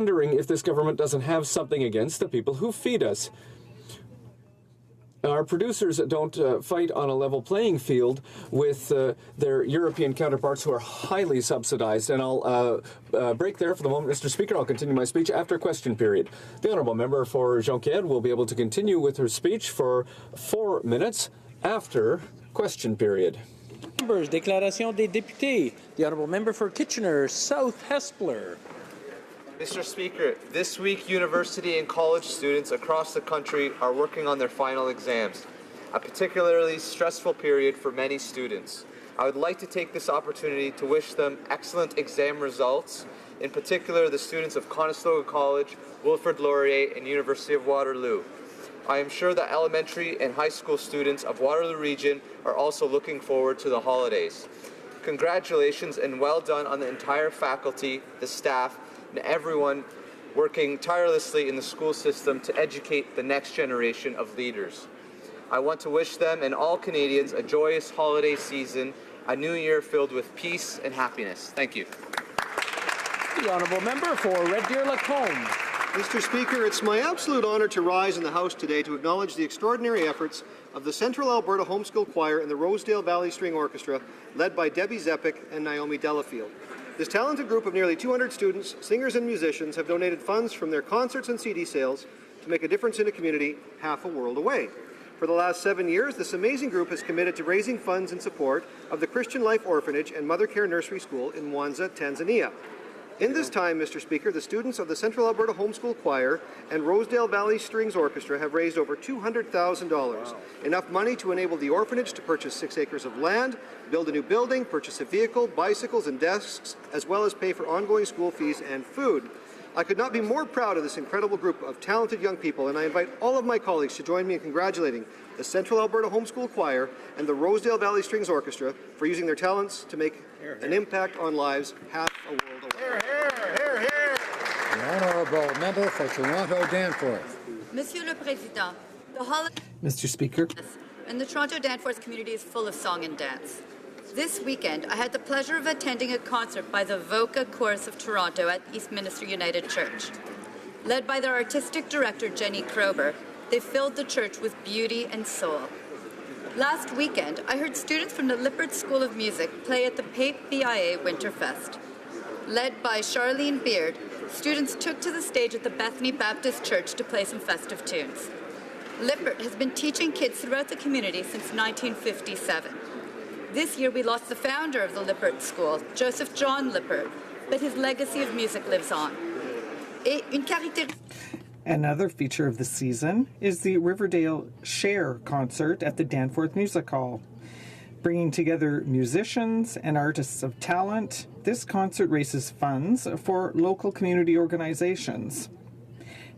Wondering if this government doesn't have something against the people who feed us. Our producers don't fight on a level playing field with their European counterparts who are highly subsidized. And I'll break there for the moment, Mr. Speaker. I'll continue my speech after question period. The honourable member for Jonquière will be able to continue with her speech for 4 minutes after question period. Members, déclaration des députés. The honourable member for Kitchener South Hespeler. Mr. Speaker, this week university and college students across the country are working on their final exams, a particularly stressful period for many students. I would like to take this opportunity to wish them excellent exam results, in particular the students of Conestoga College, Wilfrid Laurier, and University of Waterloo. I am sure that elementary and high school students of Waterloo Region are also looking forward to the holidays. Congratulations and well done on the entire faculty, the staff, and everyone working tirelessly in the school system to educate the next generation of leaders. I want to wish them and all Canadians a joyous holiday season, a new year filled with peace and happiness. Thank you. The honourable member for Red Deer Lacombe. Mr. Speaker, it's my absolute honour to rise in the House today to acknowledge the extraordinary efforts of the Central Alberta Homeschool Choir and the Rosedale Valley String Orchestra, led by Debbie Zepik and Naomi Delafield. This talented group of nearly 200 students, singers and musicians have donated funds from their concerts and CD sales to make a difference in a community half a world away. For the last 7 years, this amazing group has committed to raising funds in support of the Christian Life Orphanage and Mother Care Nursery School in Mwanza, Tanzania. In this time, Mr. Speaker, the students of the Central Alberta Homeschool Choir and Rosedale Valley Strings Orchestra have raised over $200,000, enough money to enable the orphanage to purchase 6 acres of land, build a new building, purchase a vehicle, bicycles and desks, as well as pay for ongoing school fees and food. I could not be more proud of this incredible group of talented young people, and I invite all of my colleagues to join me in congratulating the Central Alberta Homeschool Choir and the Rosedale Valley Strings Orchestra for using their talents to make an impact on lives half a world away. The honourable member for Toronto Danforth. Monsieur le Président, the holiday Mr. Speaker, and the Toronto Danforth community is full of song and dance. This weekend, I had the pleasure of attending a concert by the HoC Chorus of Toronto at Eastminster United Church. Led by their artistic director, Jenny Krober, they filled the church with beauty and soul. Last weekend, I heard students from the Lippert School of Music play at the Pape BIA Winterfest. Led by Charlene Beard, students took to the stage at the Bethany Baptist Church to play some festive tunes. Lippert has been teaching kids throughout the community since 1957. This year we lost the founder of the Lippert School, Joseph John Lippert, but his legacy of music lives on. another feature of the season is the Riverdale Share concert at the Danforth Music Hall. Bringing together musicians and artists of talent, this concert raises funds for local community organizations.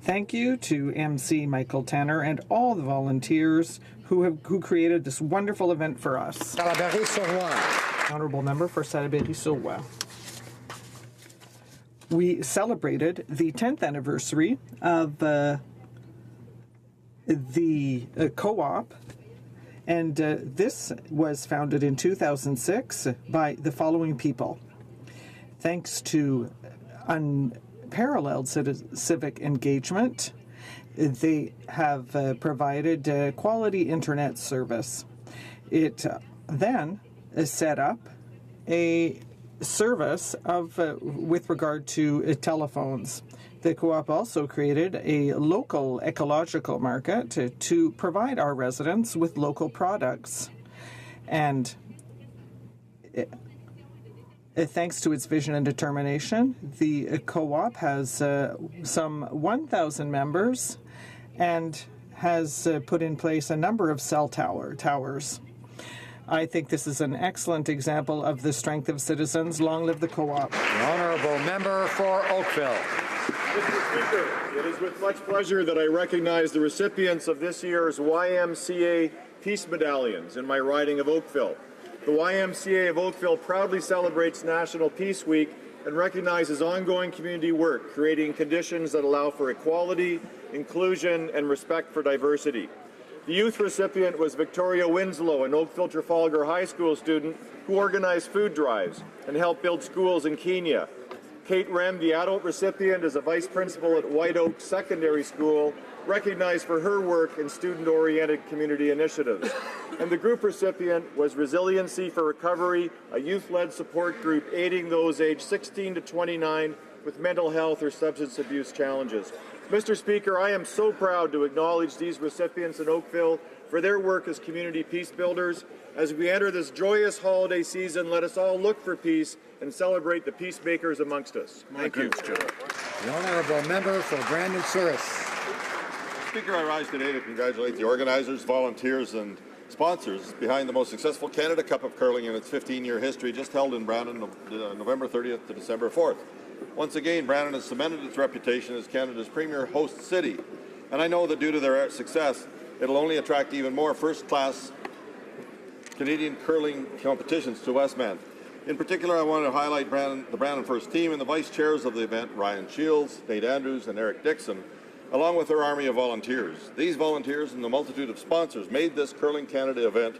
Thank you to MC Michael Tanner and all the volunteers who created this wonderful event for us. Salaberry-sur-Loire. Honourable Member for Salaberry-sur-Loire. We celebrated the 10th anniversary of the co-op, and this was founded in 2006 by the following people. Thanks to unparalleled civic engagement, they have provided quality internet service. It then set up a service of with regard to telephones. The co-op also created a local ecological market to provide our residents with local products. And thanks to its vision and determination, the co-op has some 1,000 members and has put in place a number of cell towers. I think this is an excellent example of the strength of citizens. Long live the co-op. The honourable member for Oakville. Mr. Speaker, it is with much pleasure that I recognize the recipients of this year's YMCA Peace Medallions in my riding of Oakville. The YMCA of Oakville proudly celebrates National Peace Week and recognizes ongoing community work, creating conditions that allow for equality, inclusion, and respect for diversity. The youth recipient was Victoria Winslow, an Oakville Trafalgar High School student who organized food drives and helped build schools in Kenya. Kate Rem, the adult recipient, is a vice principal at White Oak Secondary School, recognized for her work in student-oriented community initiatives. And the group recipient was Resiliency for Recovery, a youth-led support group aiding those aged 16 to 29 with mental health or substance abuse challenges. Mr. Speaker, I am so proud to acknowledge these recipients in Oakville for their work as community peace builders. As we enter this joyous holiday season, let us all look for peace and celebrate the peacemakers amongst us. Thank you. The honourable member for Brandon Souris. Speaker, I rise today to congratulate the organizers, volunteers and sponsors behind the most successful Canada Cup of Curling in its 15-year history, just held in Brandon November 30th to December 4th. Once again, Brandon has cemented its reputation as Canada's premier host city, and I know that due to their success, it'll only attract even more first-class Canadian curling competitions to Westman. In particular, I want to highlight the Brandon First Team and the vice chairs of the event, Ryan Shields, Nate Andrews, and Eric Dixon, along with their army of volunteers. These volunteers and the multitude of sponsors made this Curling Canada event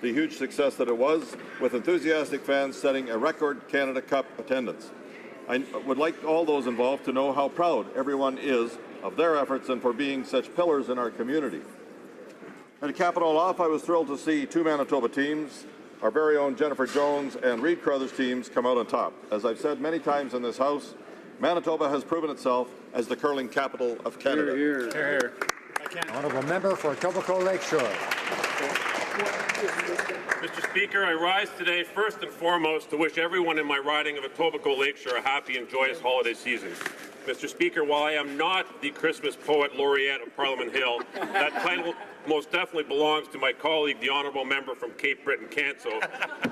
the huge success that it was, with enthusiastic fans setting a record Canada Cup attendance. I would like all those involved to know how proud everyone is of their efforts and for being such pillars in our community. And to cap it all off, I was thrilled to see two Manitoba teams, our very own Jennifer Jones and Reed Crothers teams, come out on top. As I've said many times in this House, Manitoba has proven itself as the curling capital of Canada. Here, here. Honourable member for Etobicoke Lakeshore. Mr. Speaker, I rise today first and foremost to wish everyone in my riding of Etobicoke Lakeshore a happy and joyous holiday season. Mr. Speaker, while I am not the Christmas poet laureate of Parliament Hill, that title most definitely belongs to my colleague, the honourable member from Cape Breton-Canso.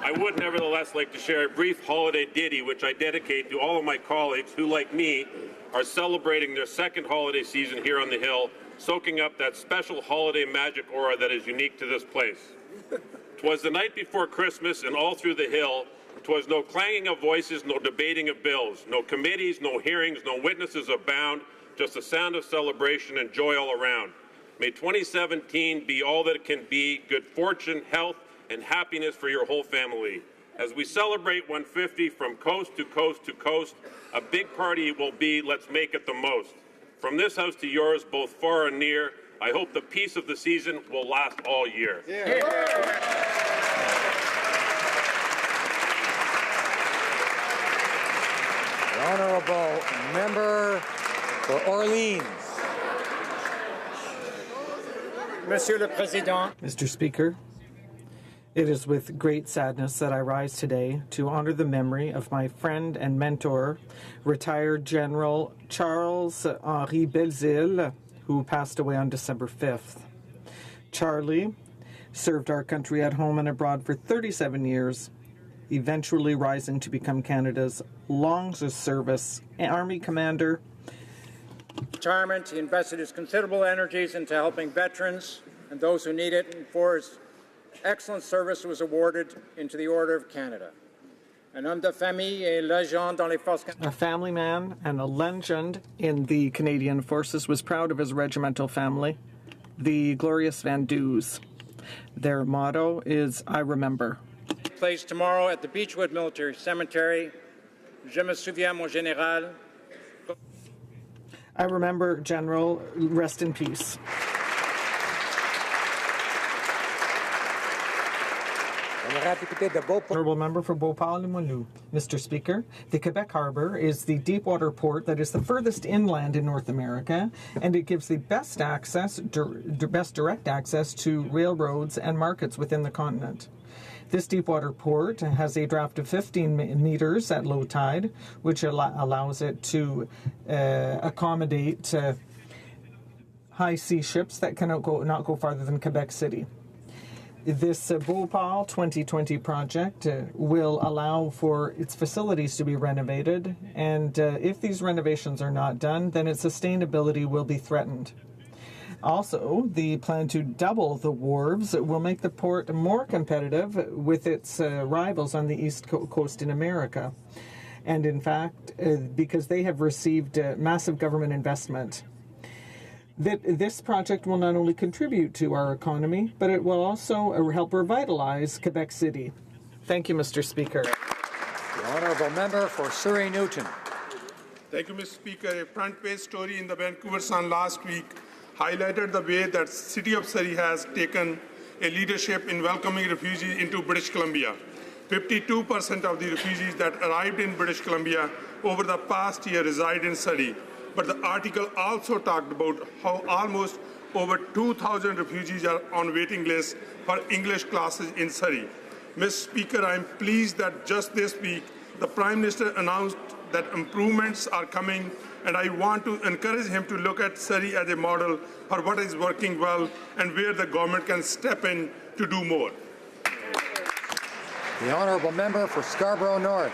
I would nevertheless like to share a brief holiday ditty which I dedicate to all of my colleagues who, like me, are celebrating their second holiday season here on the Hill, soaking up that special holiday magic aura that is unique to this place. 'Twas the night before Christmas, and all through the Hill, 'twas no clanging of voices, no debating of bills, no committees, no hearings, no witnesses abound, just a sound of celebration and joy all around. May 2017 be all that it can be, good fortune, health, and happiness for your whole family. As we celebrate 150 from coast to coast to coast, a big party it will be, let's make it the most. From this house to yours, both far and near, I hope the peace of the season will last all year. The honourable member for Orleans. Monsieur le Président. Mr. Speaker, it is with great sadness that I rise today to honor the memory of my friend and mentor, retired General Charles-Henri Belzile, who passed away on December 5th. Charlie served our country at home and abroad for 37 years, eventually rising to become Canada's longest service Army commander. Retirement, he invested his considerable energies into helping veterans and those who need it, and for his excellent service was awarded into the Order of Canada. Un homme de famille et légende dans les forces. A family man and a legend in the Canadian Forces, was proud of his regimental family, the Glorious Van Dews. Their motto is, I remember. Placed tomorrow at the Beechwood Military Cemetery. Je me souviens, mon général. I remember, General, rest in peace. Honourable member for Beauport-Limoilou. Mr. Speaker, the Quebec Harbour is the deepwater port that is the furthest inland in North America, and it gives the best access, best direct access to railroads and markets within the continent. This deepwater port has a draft of 15 meters at low tide, which allows it to accommodate high sea ships that cannot go farther than Quebec City. This Beauport 2020 project will allow for its facilities to be renovated, and if these renovations are not done, then its sustainability will be threatened. Also, the plan to double the wharves will make the port more competitive with its rivals on the East Coast in America. And in fact, because they have received massive government investment. This project will not only contribute to our economy, but it will also help revitalize Quebec City. Thank you, Mr. Speaker. The honourable member for Surrey Newton. Thank you, Mr. Speaker. A front-page story in the Vancouver Sun last week highlighted the way that City of Surrey has taken a leadership in welcoming refugees into British Columbia. 52% of the refugees that arrived in British Columbia over the past year reside in Surrey. But the article also talked about how almost over 2,000 refugees are on waiting lists for English classes in Surrey. Mr. Speaker, I am pleased that just this week, the Prime Minister announced that improvements are coming, and I want to encourage him to look at Surrey as a model for what is working well and where the government can step in to do more. The honourable member for Scarborough North.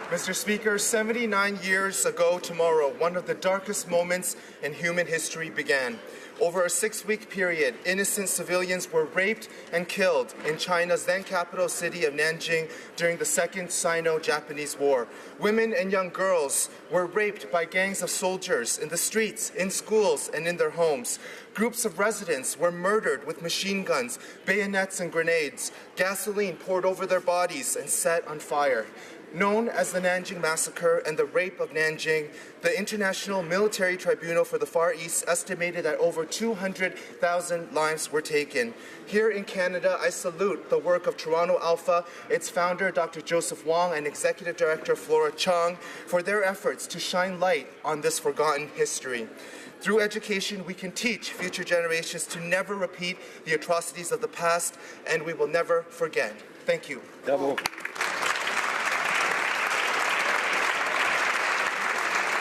Mr. Speaker, 79 years ago tomorrow, one of the darkest moments in human history began. Over a 6-week period, innocent civilians were raped and killed in China's then capital city of Nanjing during the Second Sino-Japanese War. Women and young girls were raped by gangs of soldiers in the streets, in schools, and in their homes. Groups of residents were murdered with machine guns, bayonets, and grenades. Gasoline poured over their bodies and set on fire. Known as the Nanjing Massacre and the Rape of Nanjing, the International Military Tribunal for the Far East estimated that over 200,000 lives were taken. Here in Canada, I salute the work of Toronto Alpha, its founder, Dr. Joseph Wong, and Executive Director Flora Chung, for their efforts to shine light on this forgotten history. Through education, we can teach future generations to never repeat the atrocities of the past, and we will never forget. Thank you. Bravo.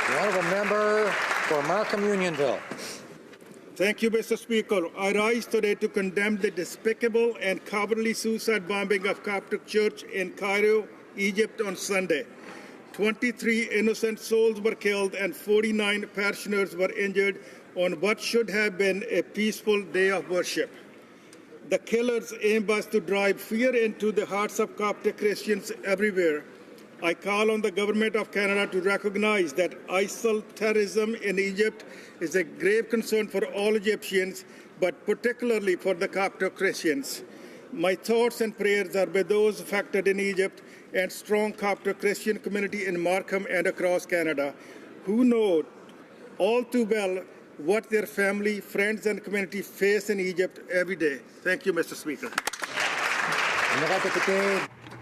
The honourable member for Markham Unionville. Thank you, Mr. Speaker. I rise today to condemn the despicable and cowardly suicide bombing of Coptic Church in Cairo, Egypt on Sunday. 23 innocent souls were killed and 49 parishioners were injured on what should have been a peaceful day of worship. The killers' aim was to drive fear into the hearts of Coptic Christians everywhere. I call on the Government of Canada to recognize that ISIL terrorism in Egypt is a grave concern for all Egyptians, but particularly for the Coptic Christians. My thoughts and prayers are with those affected in Egypt and strong Coptic Christian community in Markham and across Canada, who know all too well what their family, friends, and community face in Egypt every day. Thank you, Mr. Speaker.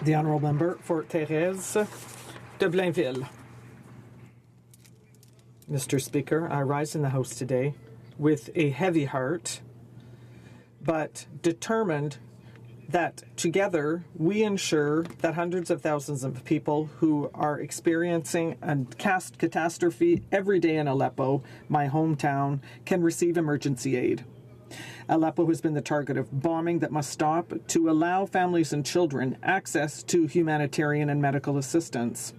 The honourable member for Thérèse de Blainville. Mr. Speaker, I rise in the House today with a heavy heart, but determined that together we ensure that hundreds of thousands of people who are experiencing a catastrophe every day in Aleppo, my hometown, can receive emergency aid. Aleppo has been the target of bombing that must stop to allow families and children access to humanitarian and medical assistance.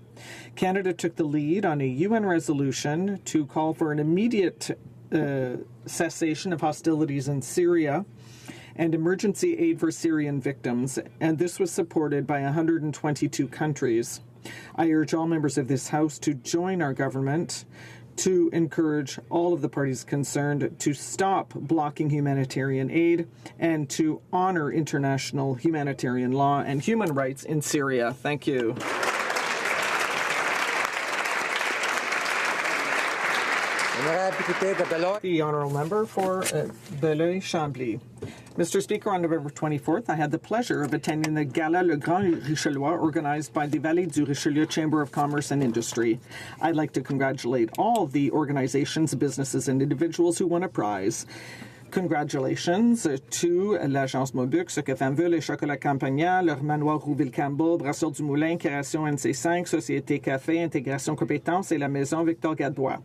Canada took the lead on a UN resolution to call for an immediate cessation of hostilities in Syria and emergency aid for Syrian victims, and this was supported by 122 countries. I urge all members of this House to join our government to encourage all of the parties concerned to stop blocking humanitarian aid and to honor international humanitarian law and human rights in Syria. Thank you. The honourable member for Belleuil-Chambly. Mr. Speaker, on November 24th, I had the pleasure of attending the Gala Le Grand Richelieu organized by the Vallée du Richelieu Chamber of Commerce and Industry. I'd like to congratulate all the organizations, businesses, and individuals who won a prize. Congratulations to l'Agence Mobux, Secret Fameville et Chocolat Campagna, leur Manoir Rouville-Campbell, Brasseur du Moulin, Création NC5, Société Café, Intégration Compétences et la Maison Victor Gadbois.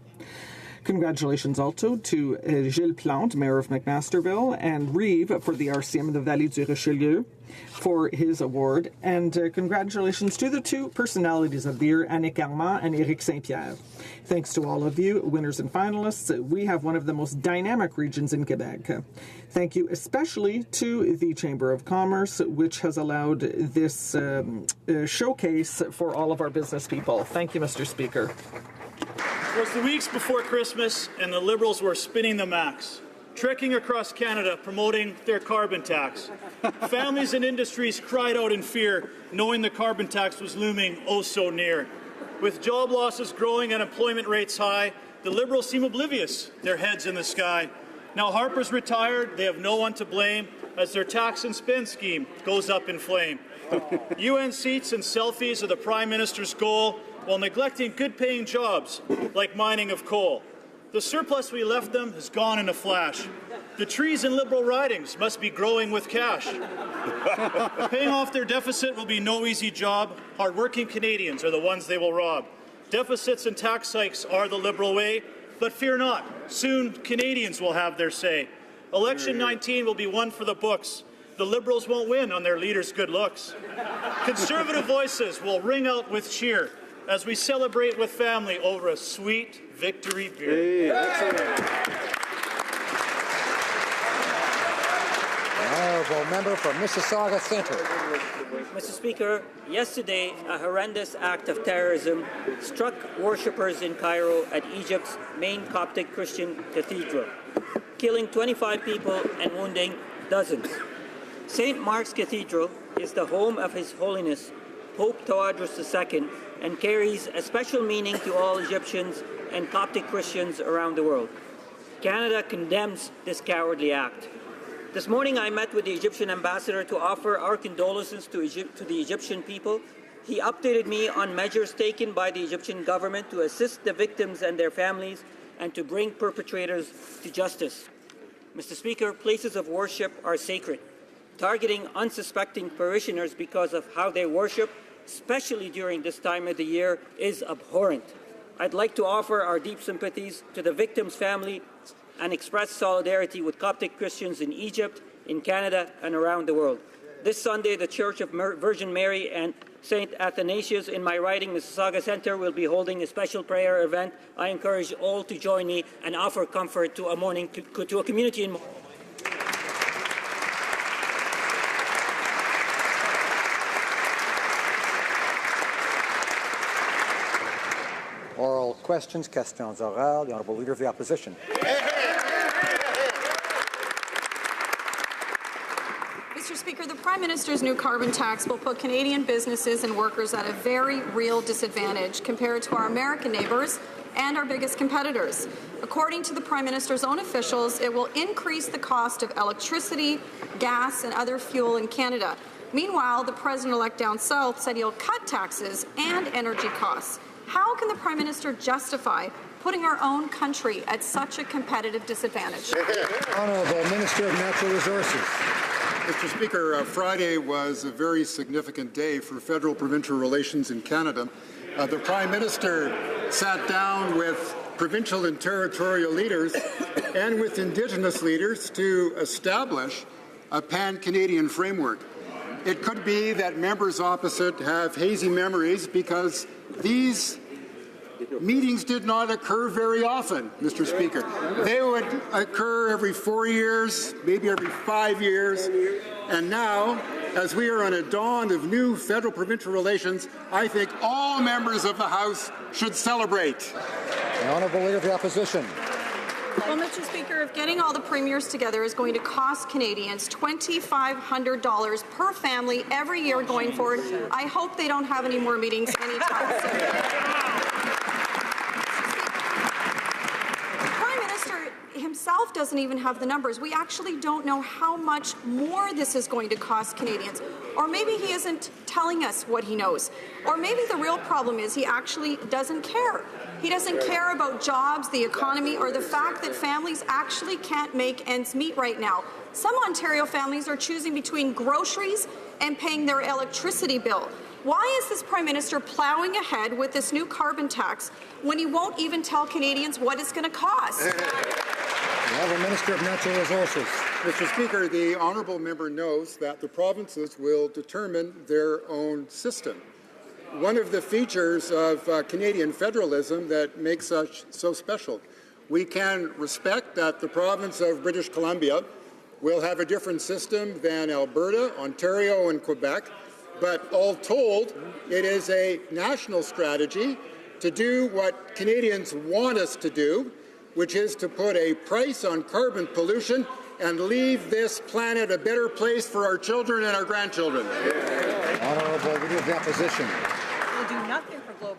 Congratulations also to Gilles Plante, Mayor of McMasterville, and Reeve for the RCM of the Vallée du Richelieu for his award. And congratulations to the two personalities of the year, Annick Armand and Éric Saint-Pierre. Thanks to all of you, winners and finalists. We have one of the most dynamic regions in Quebec. Thank you especially to the Chamber of Commerce, which has allowed this showcase for all of our business people. Thank you, Mr. Speaker. It was the weeks before Christmas, and the Liberals were spinning the max, trekking across Canada promoting their carbon tax. Families and industries cried out in fear, knowing the carbon tax was looming oh so near. With job losses growing and employment rates high, the Liberals seem oblivious, their heads in the sky. Now Harper's retired, they have no one to blame as their tax and spend scheme goes up in flame. UN seats and selfies are the Prime Minister's goal while neglecting good-paying jobs like mining of coal. The surplus we left them has gone in a flash. The trees in Liberal ridings must be growing with cash. Paying off their deficit will be no easy job. Hard-working Canadians are the ones they will rob. Deficits and tax hikes are the Liberal way, but fear not, soon Canadians will have their say. Election 19 will be one for the books. The Liberals won't win on their leaders' good looks. Conservative voices will ring out with cheer as we celebrate with family over a sweet victory beer. Honourable member for Mississauga Centre. Mr. Speaker, yesterday a horrendous act of terrorism struck worshippers in Cairo at Egypt's main Coptic Christian cathedral, killing 25 people and wounding dozens. St. Mark's Cathedral is the home of His Holiness Pope Tawadros II and carries a special meaning to all Egyptians and Coptic Christians around the world. Canada condemns this cowardly act. This morning I met with the Egyptian ambassador to offer our condolences to the Egyptian people. He updated me on measures taken by the Egyptian government to assist the victims and their families and to bring perpetrators to justice. Mr. Speaker, places of worship are sacred. Targeting unsuspecting parishioners because of how they worship, especially during this time of the year, is abhorrent. I'd like to offer our deep sympathies to the victims' family and express solidarity with Coptic Christians in Egypt, in Canada, and around the world. This Sunday, the Church of Virgin Mary and St. Athanasius in my riding, Mississauga Centre, will be holding a special prayer event. I encourage all to join me and offer comfort to a community in mourning. Oral questions, questions orales. The Honourable Leader of the Opposition. Mr. Speaker, the Prime Minister's new carbon tax will put Canadian businesses and workers at a very real disadvantage compared to our American neighbours and our biggest competitors. According to the Prime Minister's own officials, it will increase the cost of electricity, gas, and other fuel in Canada. Meanwhile, the President-elect down south said he'll cut taxes and energy costs. How can the Prime Minister justify putting our own country at such a competitive disadvantage? Honourable Minister of Natural Resources. Mr. Speaker, Friday was a very significant day for federal-provincial relations in Canada. The Prime Minister sat down with provincial and territorial leaders and with Indigenous leaders to establish a pan-Canadian framework. It could be that members opposite have hazy memories because these meetings did not occur very often, Mr. Speaker. They would occur every 4 years, maybe every 5 years. And now, as we are on a dawn of new federal-provincial relations, I think all members of the House should celebrate. The Honourable Leader of the Opposition. Well, Mr. Speaker, if getting all the premiers together is going to cost Canadians $2,500 per family every year going forward, I hope they don't have any more meetings anytime soon. The Prime Minister himself doesn't even have the numbers. We actually don't know how much more this is going to cost Canadians. Or maybe he isn't telling us what he knows. Or maybe the real problem is he actually doesn't care. He doesn't care about jobs, the economy, or the fact that families actually can't make ends meet right now. Some Ontario families are choosing between groceries and paying their electricity bill. Why is this Prime Minister plowing ahead with this new carbon tax when he won't even tell Canadians what it's going to cost? The Honourable Minister of Natural Resources. Mr. Speaker, the honourable member knows that the provinces will determine their own system. One of the features of Canadian federalism that makes us so special, we can respect that the province of British Columbia will have a different system than Alberta, Ontario, and Quebec, but all told, it is a national strategy to do what Canadians want us to do, which is to put a price on carbon pollution and leave this planet a better place for our children and our grandchildren. Honourable Leader of the Opposition. will do nothing for global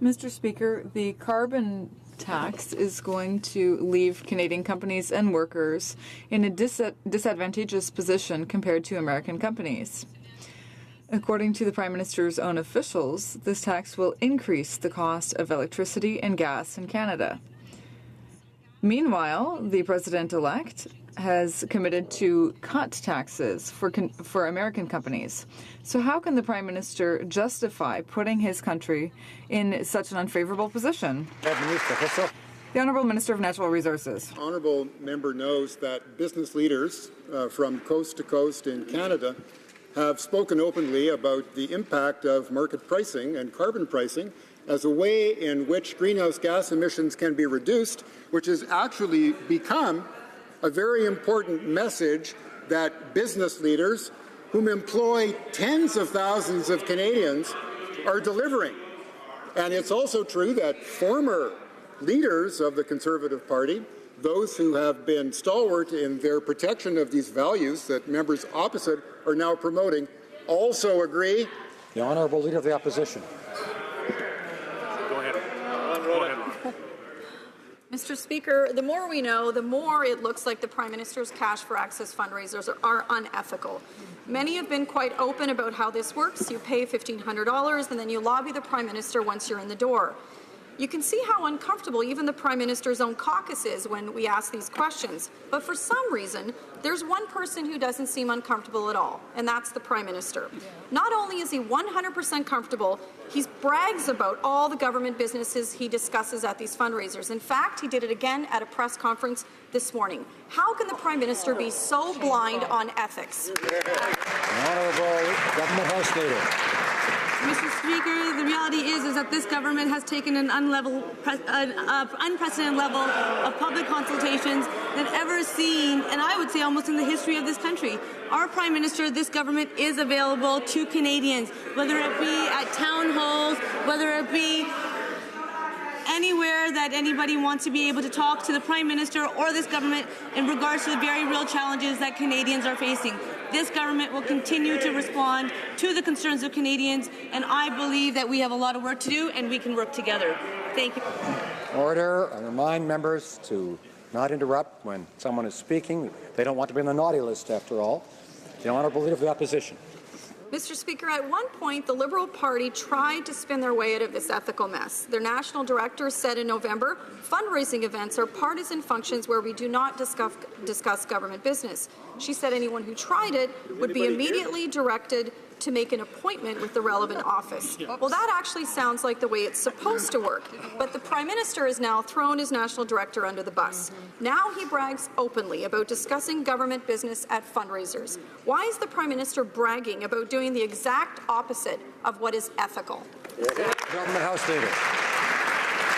Mr. Speaker, the carbon tax is going to leave Canadian companies and workers in a disadvantageous position compared to American companies. According to the Prime Minister's own officials, this tax will increase the cost of electricity and gas in Canada. Meanwhile, the President-elect has committed to cut taxes for American companies. So how can the Prime Minister justify putting his country in such an unfavorable position? The Honourable Minister of Natural Resources. The honourable member knows that business leaders from coast to coast in Canada have spoken openly about the impact of market pricing and carbon pricing as a way in which greenhouse gas emissions can be reduced, which has actually become a very important message that business leaders whom employ tens of thousands of Canadians are delivering. And it's also true that former leaders of the Conservative Party, those who have been stalwart in their protection of these values that members opposite are now promoting, also agree. The Honourable Leader of the Opposition. Go ahead. Mr. Speaker, the more we know, the more it looks like the Prime Minister's Cash for Access fundraisers are unethical. Many have been quite open about how this works. You pay $1,500 and then you lobby the Prime Minister once you're in the door. You can see how uncomfortable even the Prime Minister's own caucus is when we ask these questions. But for some reason, there's one person who doesn't seem uncomfortable at all, and that's the Prime Minister. Not only is he 100% comfortable, he brags about all the government businesses he discusses at these fundraisers. In fact, he did it again at a press conference this morning. How can the Prime Minister be so blind on ethics? The Honourable Government House Leader. Mr. Speaker, the reality is that this government has taken an unprecedented level of public consultations than ever seen, and I would say almost in the history of this country. Our Prime Minister, this government is available to Canadians, whether it be at town halls, whether it be anywhere that anybody wants to be able to talk to the Prime Minister or this government in regards to the very real challenges that Canadians are facing. This government will continue to respond to the concerns of Canadians, and I believe that we have a lot of work to do and we can work together. Thank you. Order. I remind members to not interrupt when someone is speaking. They don't want to be on the naughty list, after all. The Honourable Leader of the Opposition. Mr. Speaker, at one point, the Liberal Party tried to spin their way out of this ethical mess. Their national director said in November, fundraising events are partisan functions where we do not discuss government business. She said anyone who tried it would be immediately directed to make an appointment with the relevant office. Well, that actually sounds like the way it's supposed to work. But the Prime Minister has now thrown his national director under the bus. Now he brags openly about discussing government business at fundraisers. Why is the Prime Minister bragging about doing the exact opposite of what is ethical? Government House Leader.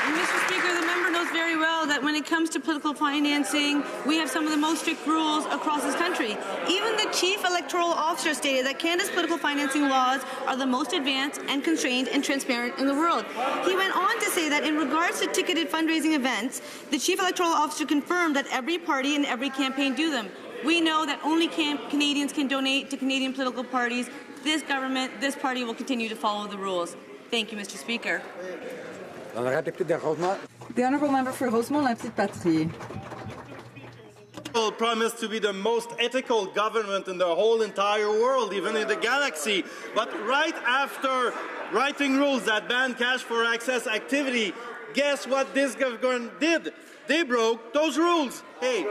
Mr. Speaker, the member knows very well that when it comes to political financing, we have some of the most strict rules across this country. Even the Chief Electoral Officer stated that Canada's political financing laws are the most advanced and constrained and transparent in the world. He went on to say that in regards to ticketed fundraising events, the Chief Electoral Officer confirmed that every party and every campaign do them. We know that only Canadians can donate to Canadian political parties. This government, this party will continue to follow the rules. Thank you, Mr. Speaker. The Honourable Member for Rosemont-la-Petite-Patrie. Promised to be the most ethical government in the whole entire world, even in the galaxy. But right after writing rules that ban cash for access activity, guess what this government did? They broke those rules. Hey,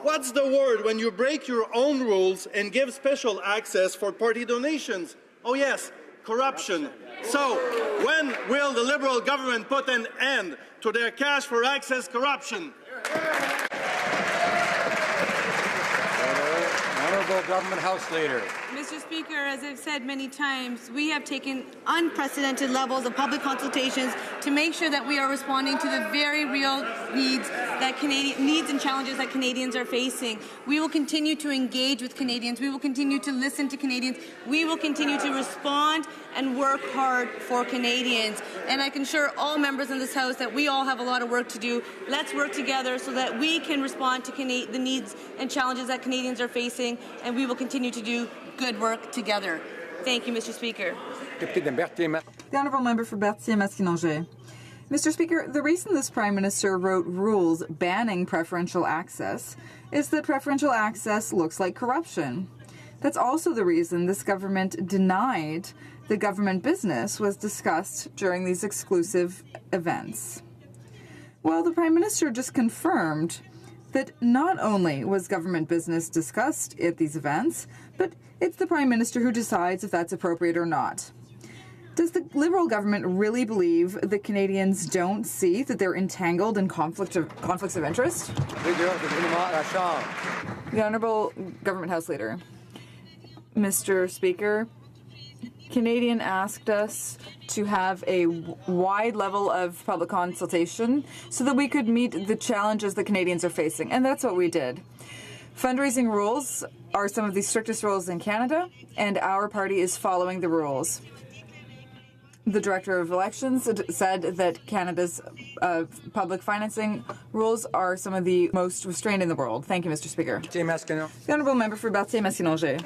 what's the word when you break your own rules and give special access for party donations? Oh yes, corruption. So, when will the Liberal government put an end to their cash for access corruption? Honourable Government House Leader. Mr. Speaker, as I've said many times, we have taken unprecedented levels of public consultations to make sure that we are responding to the very real needs and challenges that Canadians are facing. We will continue to engage with Canadians. We will continue to listen to Canadians. We will continue to respond and work hard for Canadians. And I can assure all members in this House that we all have a lot of work to do. Let's work together so that we can respond to the needs and challenges that Canadians are facing, and we will continue to do good work together. Thank you, Mr. Speaker. The Honourable Member for Berthier-Maskinongé. Mr. Speaker, the reason this Prime Minister wrote rules banning preferential access is that preferential access looks like corruption. That's also the reason this government denied that government business was discussed during these exclusive events. Well, the Prime Minister just confirmed that not only was government business discussed at these events, but it's the Prime Minister who decides if that's appropriate or not. Does the Liberal government really believe that Canadians don't see that they're entangled in conflicts of interest? The Honourable Government House Leader. Mr. Speaker, Canadian asked us to have a wide level of public consultation so that we could meet the challenges that Canadians are facing, and that's what we did. Fundraising rules are some of the strictest rules in Canada, and our party is following the rules. The Director of Elections said that Canada's public financing rules are some of the most restrained in the world. Thank you, Mr. Speaker. The Honourable Member for Berthier-Maskinongé.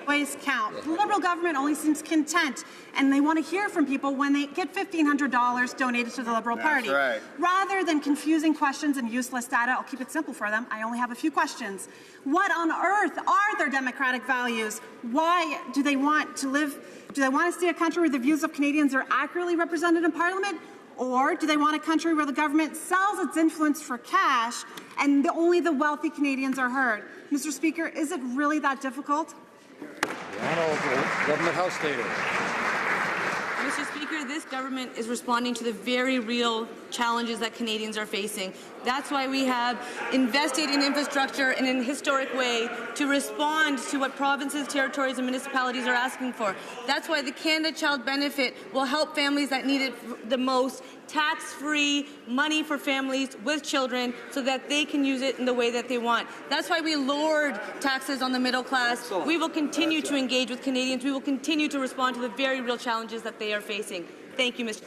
Always count. The Liberal government only seems content, and they want to hear from people when they get $1,500 donated to the Liberal Party. Right. Rather than confusing questions and useless data, I'll keep it simple for them. I only have a few questions. What on earth are their democratic values? Why do they want to live? Do they want to see a country where the views of Canadians are accurately represented in Parliament? Or do they want a country where the government sells its influence for cash and only the wealthy Canadians are heard? Mr. Speaker, is it really that difficult? The Honourable Government House Leader. Mr. Speaker, this government is responding to the very real challenges that Canadians are facing. That's why we have invested in infrastructure in a historic way to respond to what provinces, territories, and municipalities are asking for. That's why the Canada Child Benefit will help families that need it the most, tax-free money for families with children so that they can use it in the way that they want. That's why we lowered taxes on the middle class. We will continue to engage with Canadians. We will continue to respond to the very real challenges that they are facing. Thank you, Mr.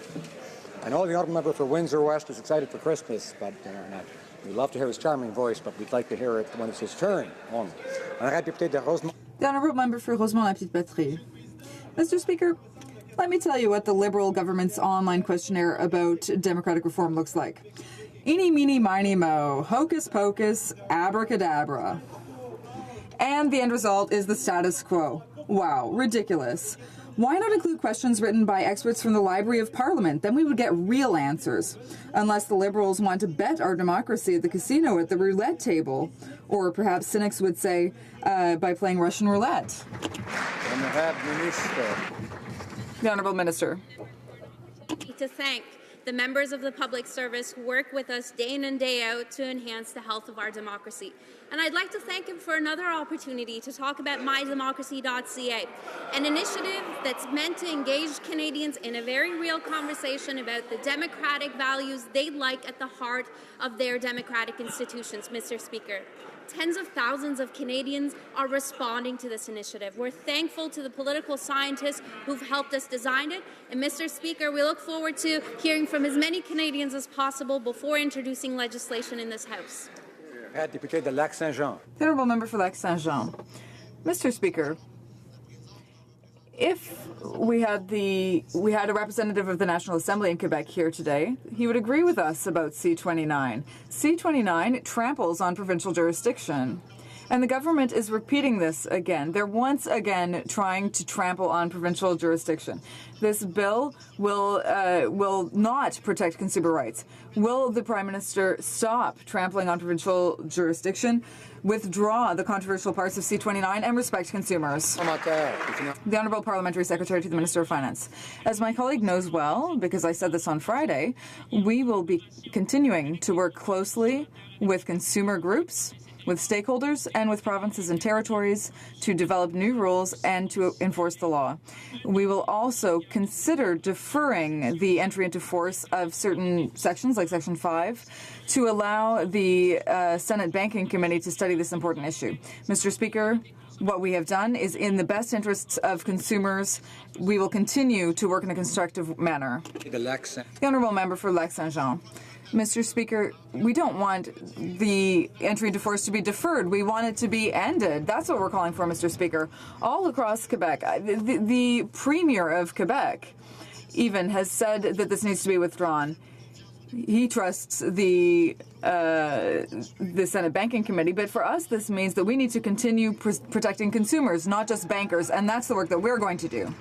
I know the Honourable Member for Windsor West is excited for Christmas, but we'd love to hear his charming voice, but we'd like to hear it when it's his turn only. The Honourable Member for Rosemont-la-Petite-Patrie. Mr. Speaker, let me tell you what the Liberal government's online questionnaire about democratic reform looks like. Eeny, meeny, miny, mo, hocus pocus, abracadabra. And the end result is the status quo. Wow, ridiculous. Why not include questions written by experts from the Library of Parliament? Then we would get real answers. Unless the Liberals want to bet our democracy at the casino at the roulette table. Or perhaps cynics would say, by playing Russian roulette. The Honourable Minister. To thank the members of the public service who work with us day in and day out to enhance the health of our democracy. And I'd like to thank him for another opportunity to talk about mydemocracy.ca, an initiative that's meant to engage Canadians in a very real conversation about the democratic values they'd like at the heart of their democratic institutions, Mr. Speaker. Tens of thousands of Canadians are responding to this initiative. We're thankful to the political scientists who've helped us design it. And Mr. Speaker, we look forward to hearing from as many Canadians as possible before introducing legislation in this House. Député de Lac-Saint-Jean. The Honourable Member for Lac-Saint-Jean. Mr. Speaker, if we had a representative of the National Assembly in Quebec here today, he would agree with us about C-29. C-29 tramples on provincial jurisdiction. And the government is repeating this again. They're once again trying to trample on provincial jurisdiction. This bill will not protect consumer rights. Will the Prime Minister stop trampling on provincial jurisdiction, withdraw the controversial parts of C-29, and respect consumers? The Honourable Parliamentary Secretary to the Minister of Finance. As my colleague knows well, because I said this on Friday, we will be continuing to work closely with consumer groups, with stakeholders, and with provinces and territories to develop new rules and to enforce the law. We will also consider deferring the entry into force of certain sections, like Section 5, to allow the Senate Banking Committee to study this important issue. Mr. Speaker, what we have done is in the best interests of consumers. We will continue to work in a constructive manner. The Honourable Member for Lac-Saint-Jean. Mr. Speaker, we don't want the entry into force to be deferred. We want it to be ended. That's what we're calling for, Mr. Speaker. All across Quebec, the Premier of Quebec even has said that this needs to be withdrawn. He trusts the Senate Banking Committee, but for us this means that we need to continue protecting consumers, not just bankers, and that's the work that we're going to do.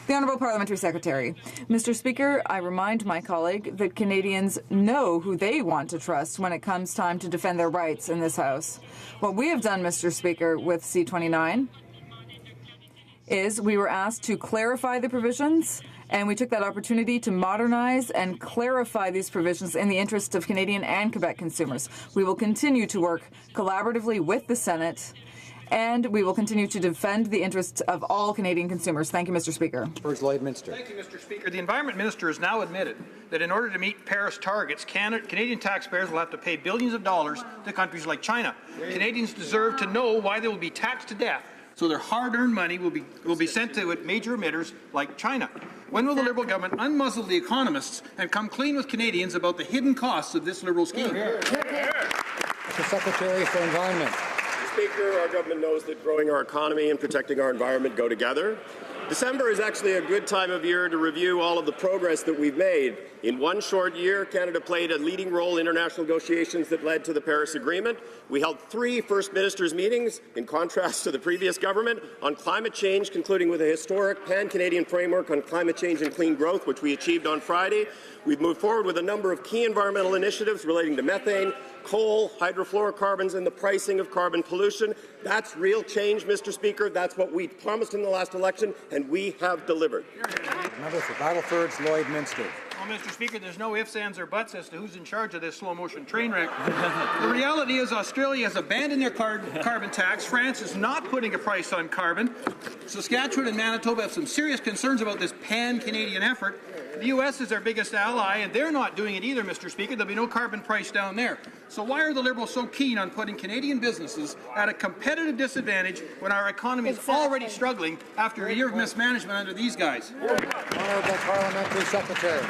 The Honourable Parliamentary Secretary. Mr. Speaker, I remind my colleague that Canadians know who they want to trust when it comes time to defend their rights in this House. What we have done, Mr. Speaker, with C-29 is we were asked to clarify the provisions, and we took that opportunity to modernize and clarify these provisions in the interest of Canadian and Quebec consumers. We will continue to work collaboratively with the Senate, and we will continue to defend the interests of all Canadian consumers. Thank you, Mr. Speaker. Lloydminster. Thank you, Mr. Speaker. The Environment Minister has now admitted that in order to meet Paris targets, Canadian taxpayers will have to pay billions of dollars to countries like China. Canadians deserve to know why they will be taxed to death, so their hard-earned money will be sent to major emitters like China. When will the Liberal government unmuzzle the economists and come clean with Canadians about the hidden costs of this Liberal scheme? Mr. Secretary for Environment. Speaker, our government knows that growing our economy and protecting our environment go together. December is actually a good time of year to review all of the progress that we've made. In one short year, Canada played a leading role in international negotiations that led to the Paris Agreement. We held 3 First Ministers' meetings, in contrast to the previous government, on climate change, concluding with a historic pan-Canadian framework on climate change and clean growth, which we achieved on Friday. We've moved forward with a number of key environmental initiatives relating to methane, coal, hydrofluorocarbons, and the pricing of carbon pollution. That's real change, Mr. Speaker. That's what we promised in the last election, and we have delivered. Member for Battleford's Lloydminster. Well, Mr. Speaker, there's no ifs, ands, or buts as to who's in charge of this slow-motion train wreck. The reality is Australia has abandoned their carbon tax. France is not putting a price on carbon. Saskatchewan and Manitoba have some serious concerns about this pan-Canadian effort. The U.S. is our biggest ally, and they're not doing it either, Mr. Speaker. There'll be no carbon price down there. So why are the Liberals so keen on putting Canadian businesses at a competitive disadvantage when our economy is already struggling after a year of mismanagement under these guys? Honourable Parliamentary Secretary.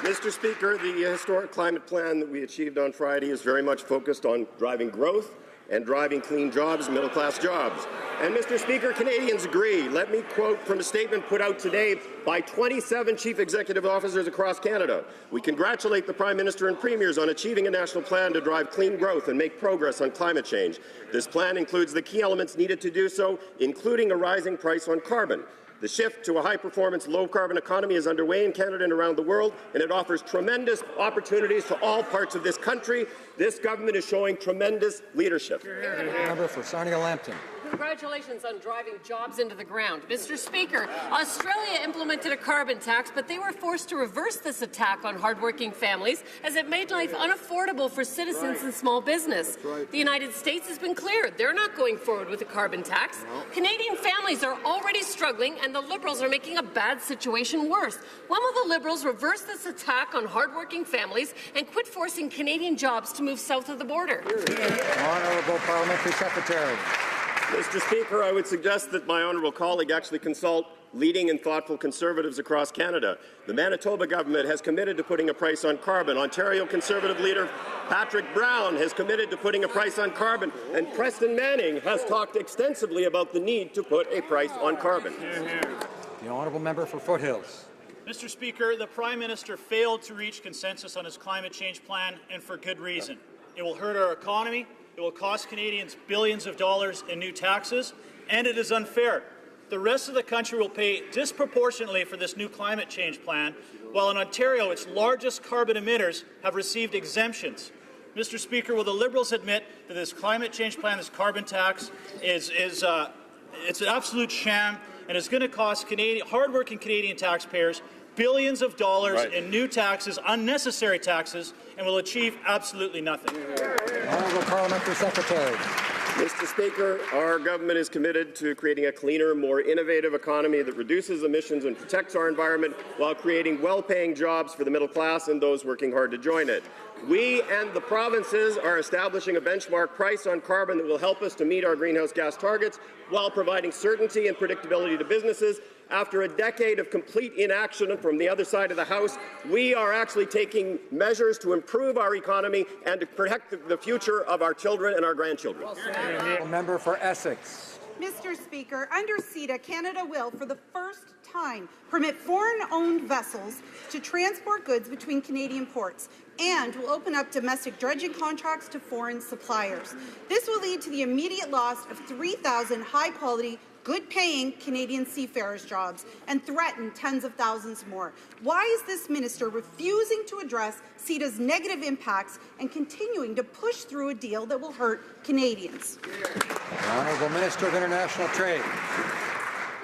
Mr. Speaker, the historic climate plan that we achieved on Friday is very much focused on driving growth and driving clean jobs, middle-class jobs. And, Mr. Speaker, Canadians agree. Let me quote from a statement put out today by 27 chief executive officers across Canada. We congratulate the Prime Minister and Premiers on achieving a national plan to drive clean growth and make progress on climate change. This plan includes the key elements needed to do so, including a rising price on carbon. The shift to a high-performance, low-carbon economy is underway in Canada and around the world, and it offers tremendous opportunities to all parts of this country. This government is showing tremendous leadership. Member for Sarnia-Lambton. Congratulations on driving jobs into the ground. Mr. Speaker, Australia implemented a carbon tax, but they were forced to reverse this attack on hardworking families as it made life unaffordable for citizens and small business. The United States has been clear. They're not going forward with a carbon tax. Canadian families are already struggling, and the Liberals are making a bad situation worse. When will the Liberals reverse this attack on hardworking families and quit forcing Canadian jobs to move south of the border? Honourable Parliamentary Secretary. Mr. Speaker, I would suggest that my honourable colleague actually consult leading and thoughtful Conservatives across Canada. The Manitoba government has committed to putting a price on carbon. Ontario Conservative leader Patrick Brown has committed to putting a price on carbon. And Preston Manning has talked extensively about the need to put a price on carbon. The honourable member for Foothills. Mr. Speaker, the Prime Minister failed to reach consensus on his climate change plan, and for good reason. It will hurt our economy. It will cost Canadians billions of dollars in new taxes, and it is unfair. The rest of the country will pay disproportionately for this new climate change plan, while in Ontario, its largest carbon emitters have received exemptions. Mr. Speaker, will the Liberals admit that this climate change plan, this carbon tax, it's an absolute sham and is going to cost hardworking Canadian taxpayers billions of dollars in new taxes, unnecessary taxes, and will achieve absolutely nothing. Honourable Parliamentary Secretary. Mr. Speaker, our government is committed to creating a cleaner, more innovative economy that reduces emissions and protects our environment while creating well-paying jobs for the middle class and those working hard to join it. We and the provinces are establishing a benchmark price on carbon that will help us to meet our greenhouse gas targets while providing certainty and predictability to businesses After a decade of complete inaction from the other side of the House, we are actually taking measures to improve our economy and to protect the future of our children and our grandchildren. Member for Essex. Mr. Speaker, under CETA, Canada will, for the first time, permit foreign-owned vessels to transport goods between Canadian ports and will open up domestic dredging contracts to foreign suppliers. This will lead to the immediate loss of 3,000 high-quality, good-paying Canadian seafarers' jobs and threaten tens of thousands more. Why is this minister refusing to address CETA's negative impacts and continuing to push through a deal that will hurt Canadians? The Honourable Minister of International Trade.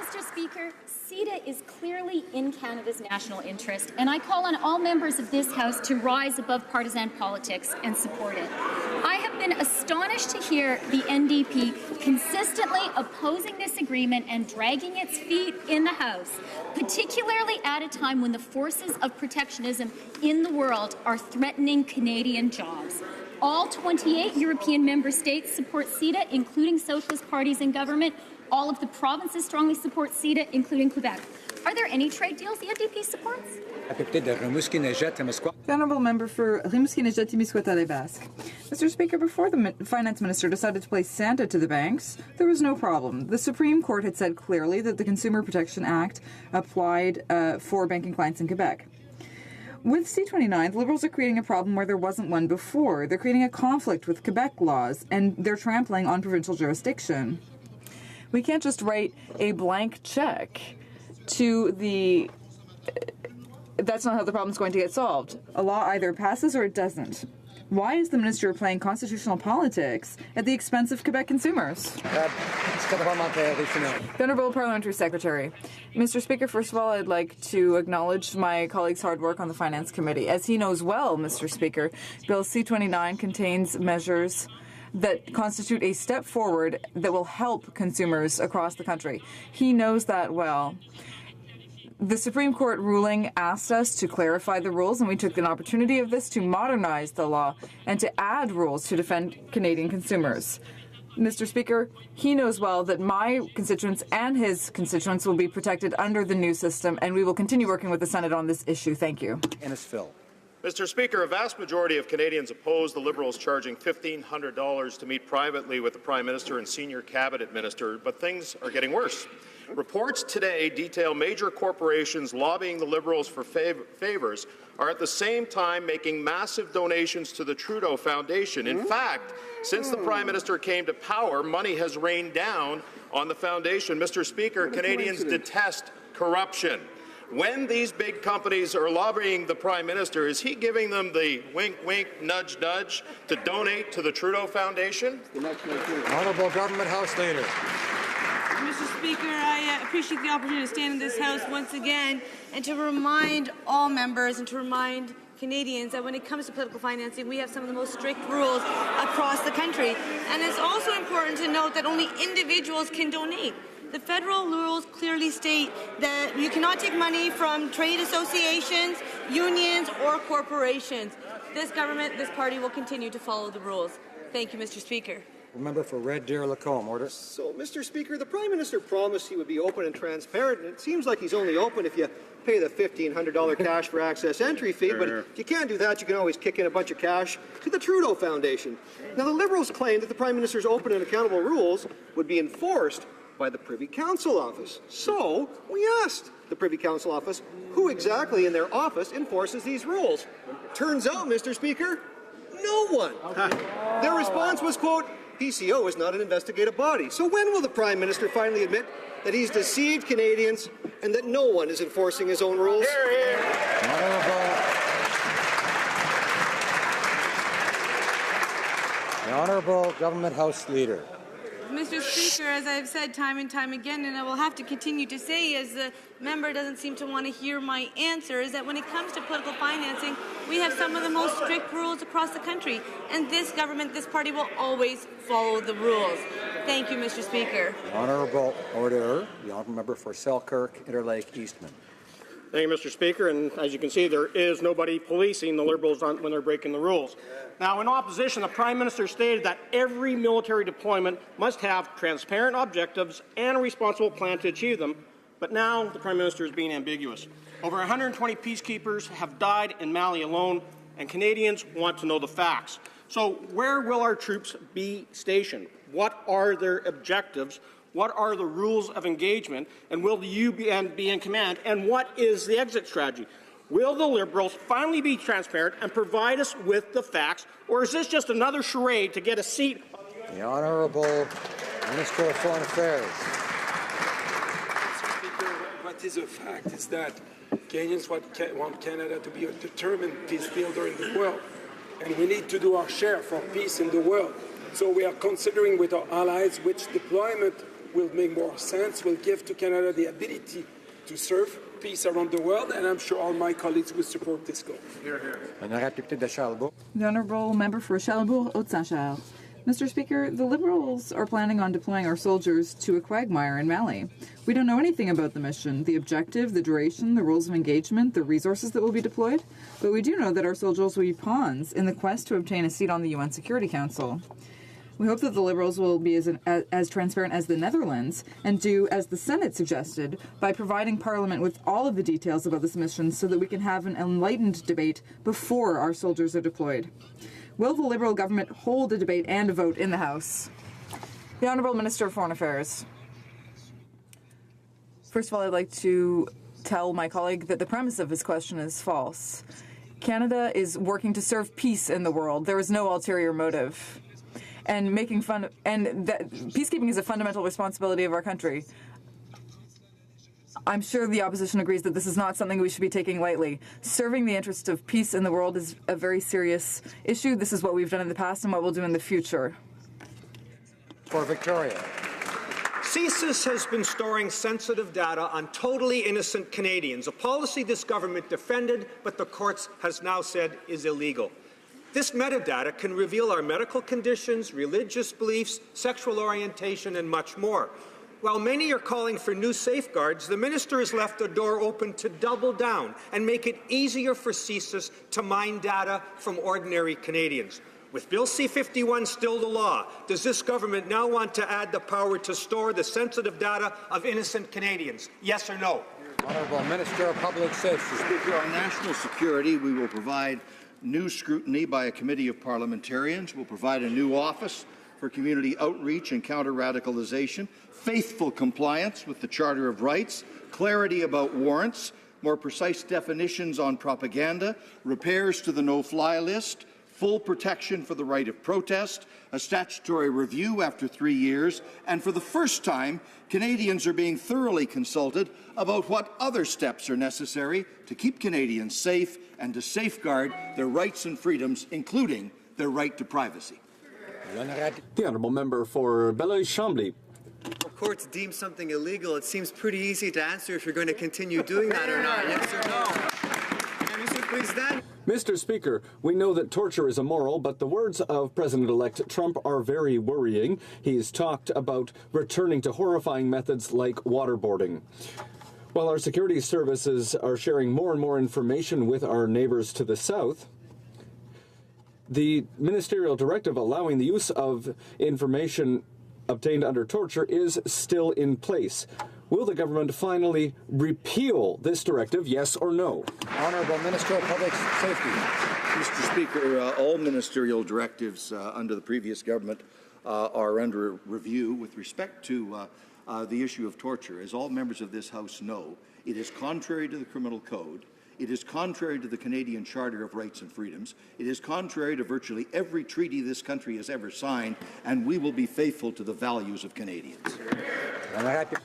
Mr. Speaker, CETA is clearly in Canada's national interest, and I call on all members of this House to rise above partisan politics and support it. I have been astonished to hear the NDP consistently opposing this agreement and dragging its feet in the House, particularly at a time when the forces of protectionism in the world are threatening Canadian jobs. All 28 European member states support CETA, including socialist parties in government. All of the provinces strongly support CETA, including Quebec. Are there any trade deals the NDP supports? The Honourable Member for Rimouski-Nejet-Témiscouata-les-Basques. Mr. Speaker, before the Finance Minister decided to play Santa to the banks, there was no problem. The Supreme Court had said clearly that the Consumer Protection Act applied for banking clients in Quebec. With C-29, the Liberals are creating a problem where there wasn't one before. They're creating a conflict with Quebec laws, and they're trampling on provincial jurisdiction. We can't just write a blank check to the... That's not how the problem's going to get solved. A law either passes or it doesn't. Why is the minister playing constitutional politics at the expense of Quebec consumers? The Honourable Parliamentary Secretary. Mr. Speaker, first of all, I'd like to acknowledge my colleague's hard work on the Finance Committee. As he knows well, Mr. Speaker, Bill C-29 contains measures that constitute a step forward that will help consumers across the country. He knows that well. The Supreme Court ruling asked us to clarify the rules, and we took an opportunity of this to modernize the law and to add rules to defend Canadian consumers. Mr. Speaker, he knows well that my constituents and his constituents will be protected under the new system, and we will continue working with the Senate on this issue. Thank you. Phil. Mr. Speaker, a vast majority of Canadians oppose the Liberals charging $1,500 to meet privately with the Prime Minister and senior cabinet minister, but things are getting worse. Reports today detail major corporations lobbying the Liberals for favours are at the same time making massive donations to the Trudeau Foundation. In fact, since the Prime Minister came to power, money has rained down on the foundation. Mr. Speaker, Canadians detest corruption. When these big companies are lobbying the Prime Minister, is he giving them the wink, wink, nudge, nudge to donate to the Trudeau Foundation? Honourable Government House Leader. Mr. Speaker, I appreciate the opportunity to stand in this House once again and to remind all members and to remind Canadians that when it comes to political financing, we have some of the most strict rules across the country. And it's also important to note that only individuals can donate. The federal rules clearly state that you cannot take money from trade associations, unions, or corporations. This government, this party will continue to follow the rules. Thank you, Mr. Speaker. Member for Red Deer Lacombe. Order. So, Mr. Speaker, the Prime Minister promised he would be open and transparent, and it seems like he's only open if you pay the $1,500 cash for access entry fee, but if you can't do that, you can always kick in a bunch of cash to the Trudeau Foundation. Now, the Liberals claim that the Prime Minister's open and accountable rules would be enforced by the Privy Council Office. So, we asked the Privy Council Office who exactly in their office enforces these rules. Turns out, Mr. Speaker, no one. Their response was, quote, PCO is not an investigative body. So when will the Prime Minister finally admit that he's deceived Canadians and that no one is enforcing his own rules? The Honourable Government House Leader. Mr. Speaker, as I've said time and time again, and I will have to continue to say as the member doesn't seem to want to hear my answer, is that when it comes to political financing, we have some of the most strict rules across the country. And this government, this party will always follow the rules. Thank you, Mr. Speaker. Honourable Order. The Honourable Member for Selkirk, Interlake, Eastman. Thank you, Mr. Speaker. And as you can see, there is nobody policing the Liberals when they're breaking the rules. Now, in opposition, the Prime Minister stated that every military deployment must have transparent objectives and a responsible plan to achieve them. But now the Prime Minister is being ambiguous. Over 120 peacekeepers have died in Mali alone, and Canadians want to know the facts. So where will our troops be stationed? What are their objectives? What are the rules of engagement? And will the UN be in command? And what is the exit strategy? Will the Liberals finally be transparent and provide us with the facts, or is this just another charade to get a seat? The Honourable Minister of Foreign Affairs. Mr. Speaker, what is a fact is that Kenyans want Canada to be a determined peace builder in the world, and we need to do our share for peace in the world. So we are considering with our allies which deployment will make more sense, will give to Canada the ability to serve peace around the world, and I'm sure all my colleagues will support this goal. The Honourable Member for Charlebourg-Haute-Saint-Charles. Mr. Speaker, the Liberals are planning on deploying our soldiers to a quagmire in Mali. We don't know anything about the mission, the objective, the duration, the rules of engagement, the resources that will be deployed, but we do know that our soldiers will be pawns in the quest to obtain a seat on the UN Security Council. We hope that the Liberals will be as transparent as the Netherlands and do as the Senate suggested by providing Parliament with all of the details about this mission so that we can have an enlightened debate before our soldiers are deployed. Will the Liberal government hold a debate and a vote in the House? The Honourable Minister of Foreign Affairs. First of all, I'd like to tell my colleague that the premise of his question is false. Canada is working to serve peace in the world. There is no ulterior motive. And peacekeeping is a fundamental responsibility of our country. I'm sure the opposition agrees that this is not something we should be taking lightly. Serving the interests of peace in the world is a very serious issue. This is what we've done in the past and what we'll do in the future. For Victoria. CSIS has been storing sensitive data on totally innocent Canadians, a policy this government defended, but the courts has now said is illegal. This metadata can reveal our medical conditions, religious beliefs, sexual orientation, and much more. While many are calling for new safeguards, the minister has left the door open to double down and make it easier for CSIS to mine data from ordinary Canadians. With Bill C-51 still the law, does this government now want to add the power to store the sensitive data of innocent Canadians? Yes or no? Honourable Minister of Public Safety. Speaker, on national security, we will provide new scrutiny by a committee of parliamentarians. We'll provide a new office for community outreach and counter-radicalization, faithful compliance with the Charter of Rights, clarity about warrants, more precise definitions on propaganda, repairs to the no-fly list, full protection for the right of protest, a statutory review after 3 years, and for the first time, Canadians are being thoroughly consulted about what other steps are necessary to keep Canadians safe and to safeguard their rights and freedoms, including their right to privacy. The Honourable Member for Belleuil-Chambly. Courts deem something illegal. It seems pretty easy to answer if you're going to continue doing that or not. Yes or no? Mr. President. Mr. Speaker, we know that torture is immoral, but the words of President-elect Trump are very worrying. He's talked about returning to horrifying methods like waterboarding. While our security services are sharing more and more information with our neighbors to the south, the ministerial directive allowing the use of information obtained under torture is still in place. Will the government finally repeal this directive, yes or no? Honourable Minister of Public Safety. Mr. Speaker, all ministerial directives under the previous government are under review with respect to the issue of torture. As all members of this House know, it is contrary to the Criminal Code. It is contrary to the Canadian Charter of Rights and Freedoms. It is contrary to virtually every treaty this country has ever signed, and we will be faithful to the values of Canadians.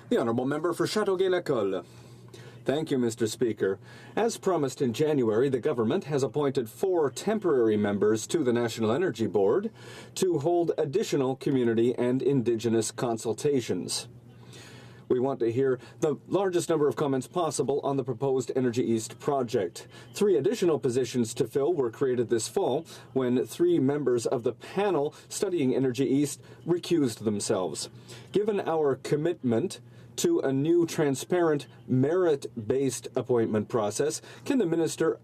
The Honourable Member for Châteauguay-Lacolle. Thank you, Mr. Speaker. As promised in January, the government has appointed 4 temporary members to the National Energy Board to hold additional community and Indigenous consultations. We want to hear the largest number of comments possible on the proposed Energy East project. 3 additional positions to fill were created this fall when 3 members of the panel studying Energy East recused themselves. Given our commitment to a new, transparent, merit-based appointment process, can the minister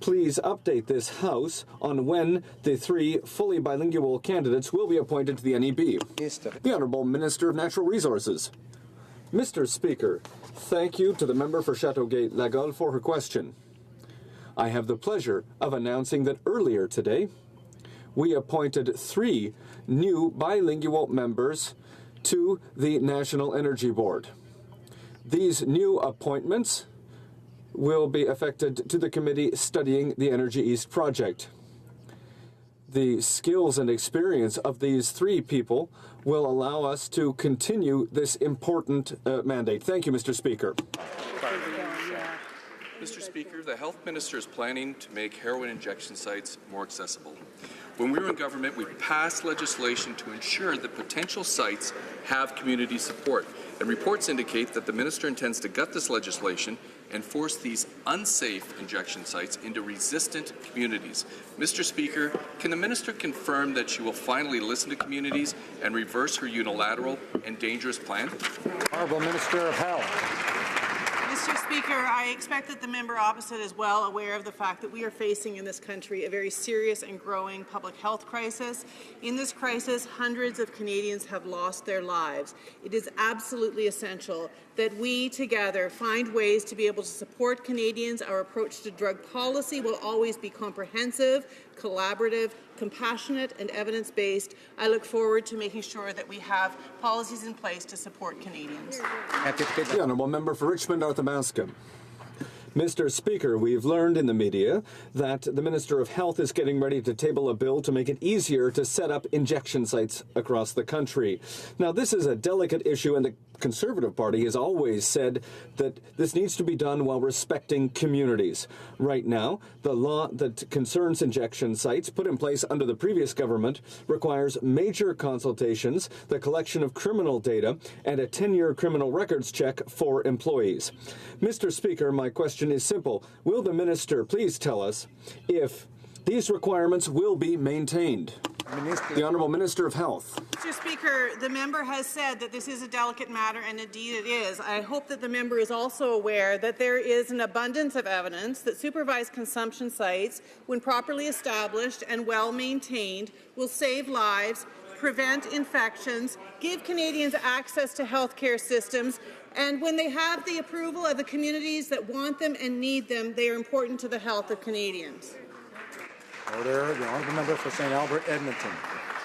please update this House on when the 3 fully bilingual candidates will be appointed to the NEB? The Honourable Minister of Natural Resources. Mr. Speaker, thank you to the member for Châteauguay-Lagueuille for her question. I have the pleasure of announcing that earlier today, we appointed 3 new bilingual members to the National Energy Board. These new appointments will be affected to the committee studying the Energy East project. The skills and experience of these 3 people will allow us to continue this important mandate. Thank you, Mr. Speaker. Mr. Speaker, the Health Minister is planning to make heroin injection sites more accessible. When we were in government, we passed legislation to ensure that potential sites have community support. And reports indicate that the Minister intends to gut this legislation and force these unsafe injection sites into resistant communities. Mr. Speaker, can the Minister confirm that she will finally listen to communities and reverse her unilateral and dangerous plan? Honourable Minister of Health. Mr. Speaker, I expect that the member opposite is well aware of the fact that we are facing in this country a very serious and growing public health crisis. In this crisis, hundreds of Canadians have lost their lives. It is absolutely essential that we together find ways to be able to support Canadians. Our approach to drug policy will always be comprehensive, collaborative, compassionate and evidence-based. I look forward to making sure that we have policies in place to support Canadians. The honourable member for Richmond, Arthabaska. Mr. Speaker, we've learned in the media that the Minister of Health is getting ready to table a bill to make it easier to set up injection sites across the country. Now, this is a delicate issue, and the Conservative Party has always said that this needs to be done while respecting communities. Right now, the law that concerns injection sites put in place under the previous government requires major consultations, the collection of criminal data, and a 10-year criminal records check for employees. Mr. Speaker, my question is simple. Will the minister please tell us if these requirements will be maintained? The Honourable Minister of Health. Mr. Speaker, the member has said that this is a delicate matter, and indeed it is. I hope that the member is also aware that there is an abundance of evidence that supervised consumption sites, when properly established and well maintained, will save lives, prevent infections, give Canadians access to health care systems, and when they have the approval of the communities that want them and need them, they are important to the health of Canadians. Order. The honourable member for St. Albert, Edmonton.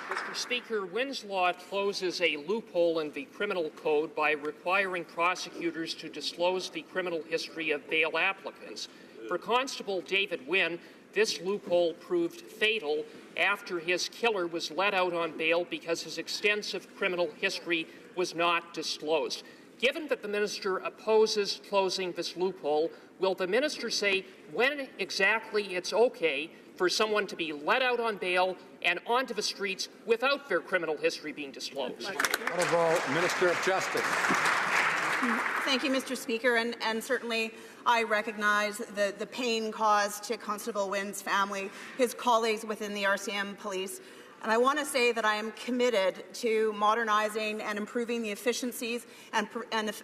Mr. Speaker, Wynn's Law closes a loophole in the criminal code by requiring prosecutors to disclose the criminal history of bail applicants. For Constable David Wynn, this loophole proved fatal after his killer was let out on bail because his extensive criminal history was not disclosed. Given that the minister opposes closing this loophole, will the minister say when exactly it's okay for someone to be let out on bail and onto the streets without their criminal history being disclosed? Honourable Minister of Justice. Thank you, Mr. Speaker, and certainly I recognize the pain caused to Constable Wynn's family, his colleagues within the RCM Police. And I want to say that I am committed to modernizing and improving the efficiencies and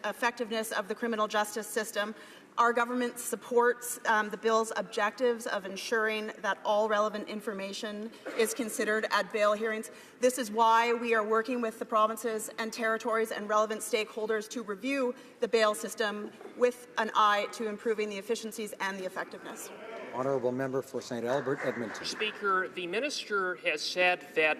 effectiveness of the criminal justice system. Our government supports the bill's objectives of ensuring that all relevant information is considered at bail hearings. This is why we are working with the provinces and territories and relevant stakeholders to review the bail system with an eye to improving the efficiencies and the effectiveness. Honourable member for St. Albert, Edmonton. Speaker, the minister has said that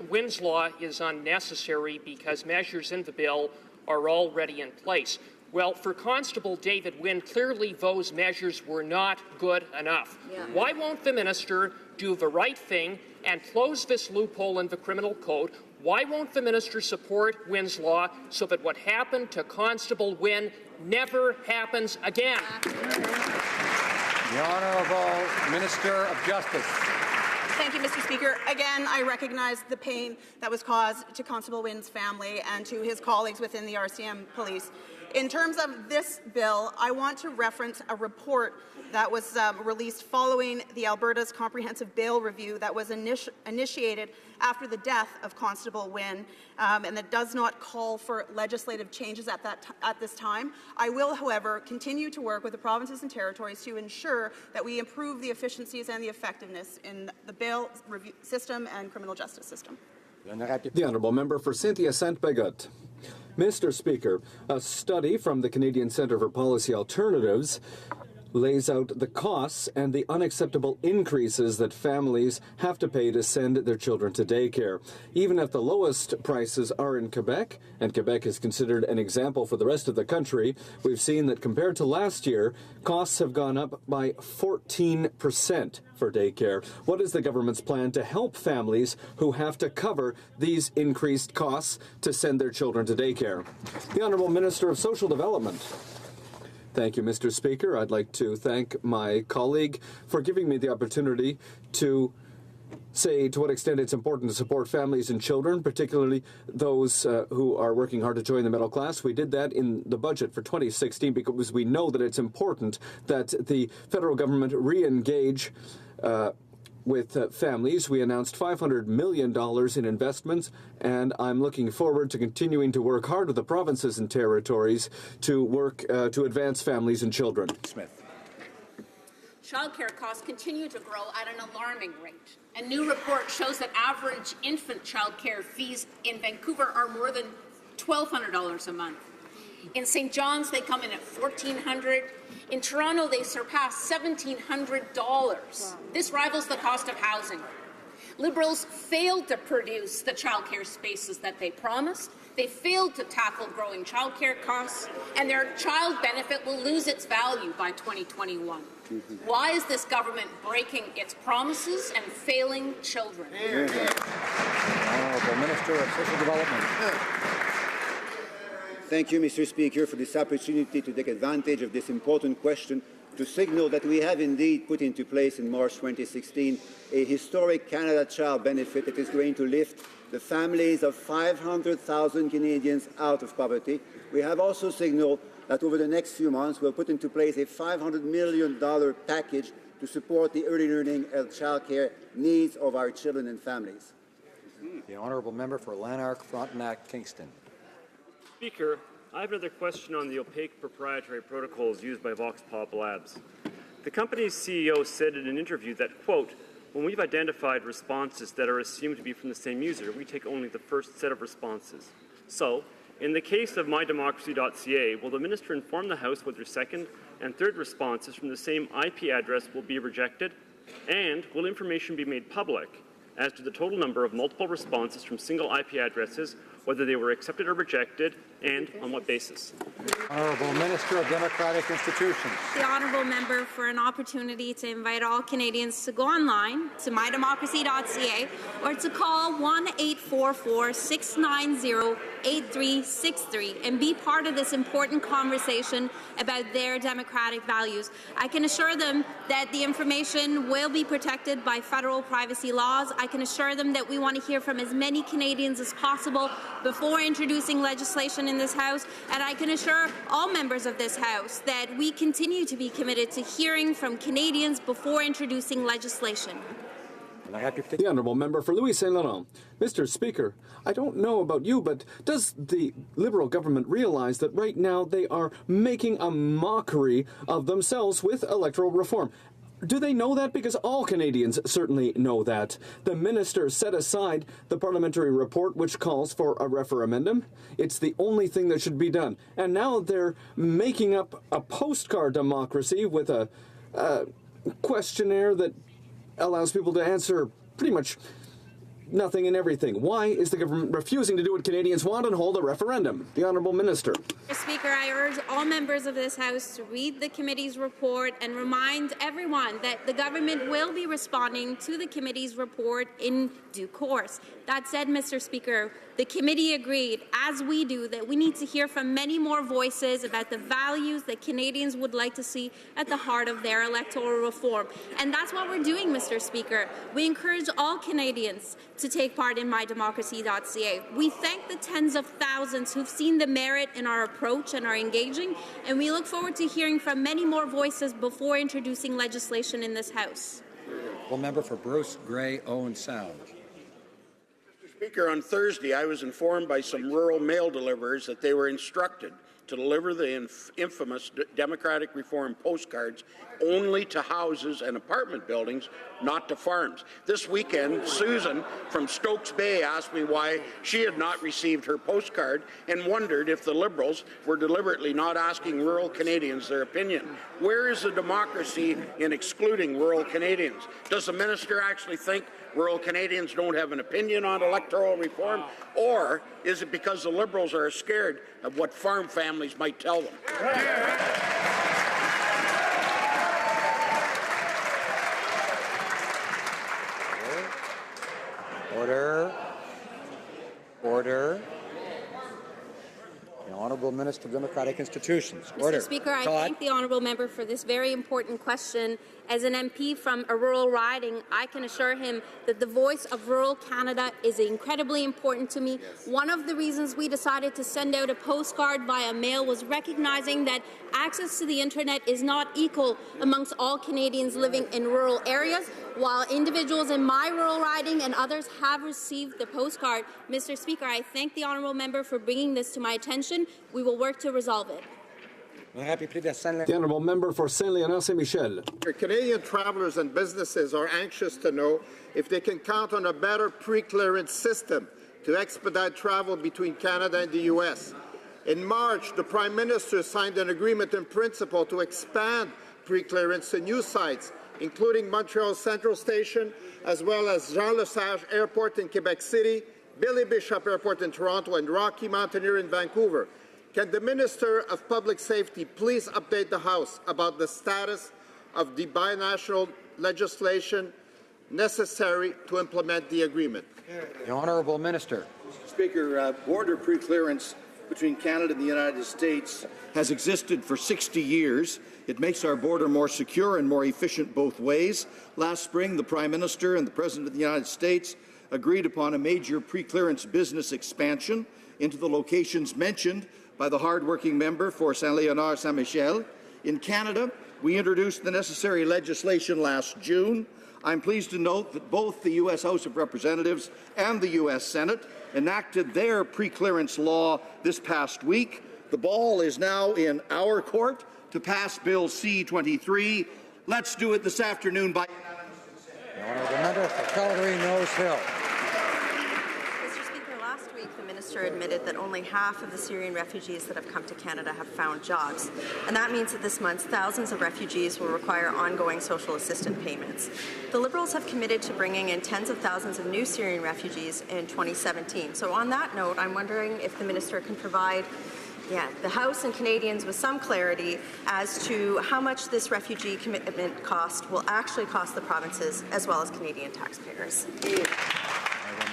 Wynn's Law is unnecessary because measures in the bill are already in place. Well, for Constable David Wynn, clearly those measures were not good enough. Yeah. Why won't the minister do the right thing and close this loophole in the criminal code? Why won't the minister support Wynn's Law so that what happened to Constable Wynn never happens again? The Honourable Minister of Justice. Thank you, Mr. Speaker. Again, I recognize the pain that was caused to Constable Wynn's family and to his colleagues within the RCM Police. In terms of this bill, I want to reference a report that was released following the Alberta's Comprehensive Bail Review that was initiated after the death of Constable Wynn, and that does not call for legislative changes at this time. I will, however, continue to work with the provinces and territories to ensure that we improve the efficiencies and the effectiveness in the bail review system and criminal justice system. The honourable member for Cynthia Saint-Bagot. Mr. Speaker, a study from the Canadian Centre for Policy Alternatives lays out the costs and the unacceptable increases that families have to pay to send their children to daycare. Even if the lowest prices are in Quebec, and Quebec is considered an example for the rest of the country, we've seen that compared to last year, costs have gone up by 14% for daycare. What is the government's plan to help families who have to cover these increased costs to send their children to daycare? The Honourable Minister of Social Development. Thank you, Mr. Speaker. I'd like to thank my colleague for giving me the opportunity to say to what extent it's important to support families and children, particularly those who are working hard to join the middle class. We did that in the budget for 2016 because we know that it's important that the federal government re-engage with families. We announced $500 million in investments, and I'm looking forward to continuing to work hard with the provinces and territories to work to advance families and children. Smith. Childcare costs continue to grow at an alarming rate. A new report shows that average infant childcare fees in Vancouver are more than $1,200 a month. In St. John's, they come in at $1,400. In Toronto, they surpass $1,700. This rivals the cost of housing. Liberals failed to produce the childcare spaces that they promised. They failed to tackle growing childcare costs, and their child benefit will lose its value by 2021. Why is this government breaking its promises and failing children? Honourable Minister of Social Development. Thank you, Mr. Speaker, for this opportunity to take advantage of this important question to signal that we have indeed put into place in March 2016 a historic Canada Child benefit that is going to lift the families of 500,000 Canadians out of poverty. We have also signaled that over the next few months we'll put into place a $500 million package to support the early learning and childcare needs of our children and families. The Honourable Member for Lanark, Frontenac, Kingston. Speaker, I have another question on the opaque proprietary protocols used by Vox Pop Labs. The company's CEO said in an interview that, quote, when we've identified responses that are assumed to be from the same user, we take only the first set of responses. So, in the case of mydemocracy.ca, will the minister inform the House whether second and third responses from the same IP address will be rejected? And will information be made public as to the total number of multiple responses from single IP addresses, whether they were accepted or rejected, and on what basis? Honourable Minister of Democratic Institutions. The Honourable Member for an opportunity to invite all Canadians to go online to mydemocracy.ca or to call 1-844-690-8363 and be part of this important conversation about their democratic values. I can assure them that the information will be protected by federal privacy laws. I can assure them that we want to hear from as many Canadians as possible before introducing legislation in this House, and I can assure all members of this House that we continue to be committed to hearing from Canadians before introducing legislation. The Honourable Member for Louis Saint Laurent. Mr. Speaker, I don't know about you, but does the Liberal government realize that right now they are making a mockery of themselves with electoral reform? Do they know that? Because all Canadians certainly know that. The minister set aside the parliamentary report which calls for a referendum. It's the only thing that should be done. And now they're making up a postcard democracy with a questionnaire that allows people to answer pretty much nothing and everything. Why is the government refusing to do what Canadians want and hold a referendum? The Honourable Minister. Mr. Speaker, I urge all members of this House to read the committee's report and remind everyone that the government will be responding to the committee's report in due course. That said, Mr. Speaker, the committee agreed, as we do, that we need to hear from many more voices about the values that Canadians would like to see at the heart of their electoral reform. And that's what we're doing, Mr. Speaker. We encourage all Canadians to take part in mydemocracy.ca. We thank the tens of thousands who've seen the merit in our approach and are engaging, and we look forward to hearing from many more voices before introducing legislation in this House. Well, Member for Bruce, Grey, Owen Sound. Speaker, on Thursday, I was informed by some rural mail deliverers that they were instructed to deliver the infamous democratic reform postcards only to houses and apartment buildings not to farms. This weekend, Susan from Stokes Bay asked me why she had not received her postcard and wondered if the Liberals were deliberately not asking rural Canadians their opinion. Where is the democracy in excluding rural Canadians? Does the minister actually think rural Canadians don't have an opinion on electoral reform? Or is it because the Liberals are scared of what farm families might tell them? Order. Order. The Honourable Minister of Democratic Institutions. Order. Mr. Speaker, I Todd. thank the honourable member for this very important question. As an MP from a rural riding, I can assure him that the voice of rural Canada is incredibly important to me. One of the reasons we decided to send out a postcard via mail was recognizing that access to the internet is not equal amongst all Canadians living in rural areas. While individuals in my rural riding and others have received the postcard, Mr. Speaker, I thank the honourable member for bringing this to my attention. We will work to resolve it. The Honourable Member for Saint-Léonard Saint-Michel. Canadian travellers and businesses are anxious to know if they can count on a better pre-clearance system to expedite travel between Canada and the U.S. In March, the Prime Minister signed an agreement in principle to expand pre-clearance to new sites, including Montreal Central Station, as well as Jean Lesage Airport in Quebec City, Billy Bishop Airport in Toronto, and Rocky Mountaineer in Vancouver. Can the Minister of Public Safety please update the House about the status of the binational legislation necessary to implement the agreement? The Honourable Minister. Mr. Speaker, border pre-clearance between Canada and the United States has existed for 60 years. It makes our border more secure and more efficient both ways. Last spring, the Prime Minister and the President of the United States agreed upon a major pre-clearance business expansion into the locations mentioned by the hard-working member for Saint-Léonard Saint-Michel. In Canada, we introduced the necessary legislation last June. I'm pleased to note that both the U.S. House of Representatives and the U.S. Senate enacted their pre-clearance law this past week. The ball is now in our court to pass Bill C-23. Let's do it this afternoon by unanimous consent. The Honourable Member for Calgary-Nose Hill. Last week, the minister admitted that only half of the Syrian refugees that have come to Canada have found jobs. And that means that this month, thousands of refugees will require ongoing social assistance payments. The Liberals have committed to bringing in tens of thousands of new Syrian refugees in 2017. So on that note, I'm wondering if the minister can provide the House and Canadians with some clarity as to how much this refugee commitment cost will actually cost the provinces as well as Canadian taxpayers.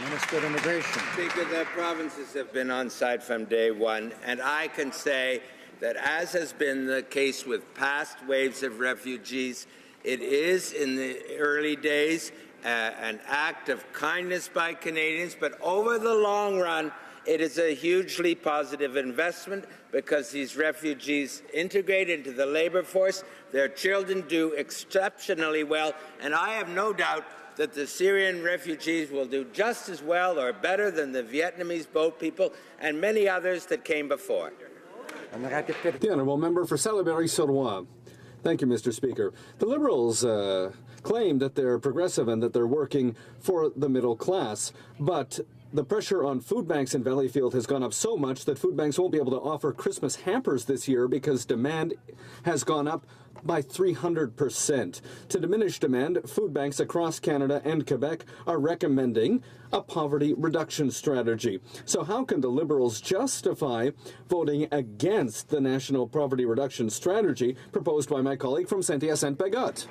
Minister of Immigration. Speaker, the provinces have been on side from day one, and I can say that, as has been the case with past waves of refugees, it is in the early days an act of kindness by Canadians, but over the long run, it is a hugely positive investment because these refugees integrate into the labour force. Their children do exceptionally well, and I have no doubt that the Syrian refugees will do just as well or better than the Vietnamese boat people and many others that came before. The Honourable Member for Salaberry-sur-Loire. Thank you, Mr. Speaker. The Liberals claim that they're progressive and that they're working for the middle class, but the pressure on food banks in Valleyfield has gone up so much that food banks won't be able to offer Christmas hampers this year because demand has gone up by 300%. To diminish demand, food banks across Canada and Quebec are recommending a poverty reduction strategy. So how can the Liberals justify voting against the National Poverty Reduction Strategy proposed by my colleague from Saint-Hyacinthe-Bagotte?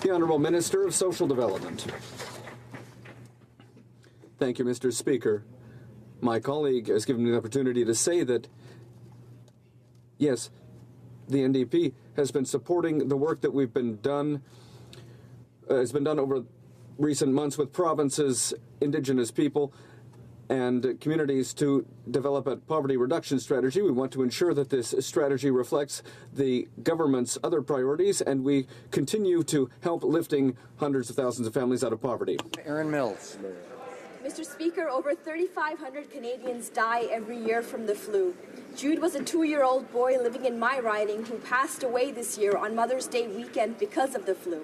The Honourable Minister of Social Development. Thank you, Mr. Speaker. My colleague has given me the opportunity to say that, yes, the NDP has been supporting the work that we've been done, has been done over recent months with provinces, Indigenous people, and communities to develop a poverty reduction strategy. We want to ensure that this strategy reflects the government's other priorities, and we continue to help lifting hundreds of thousands of families out of poverty. Aaron Mills. Mr. Speaker, over 3,500 Canadians die every year from the flu. Jude was a 2-year-old boy living in my riding who passed away this year on Mother's Day weekend because of the flu.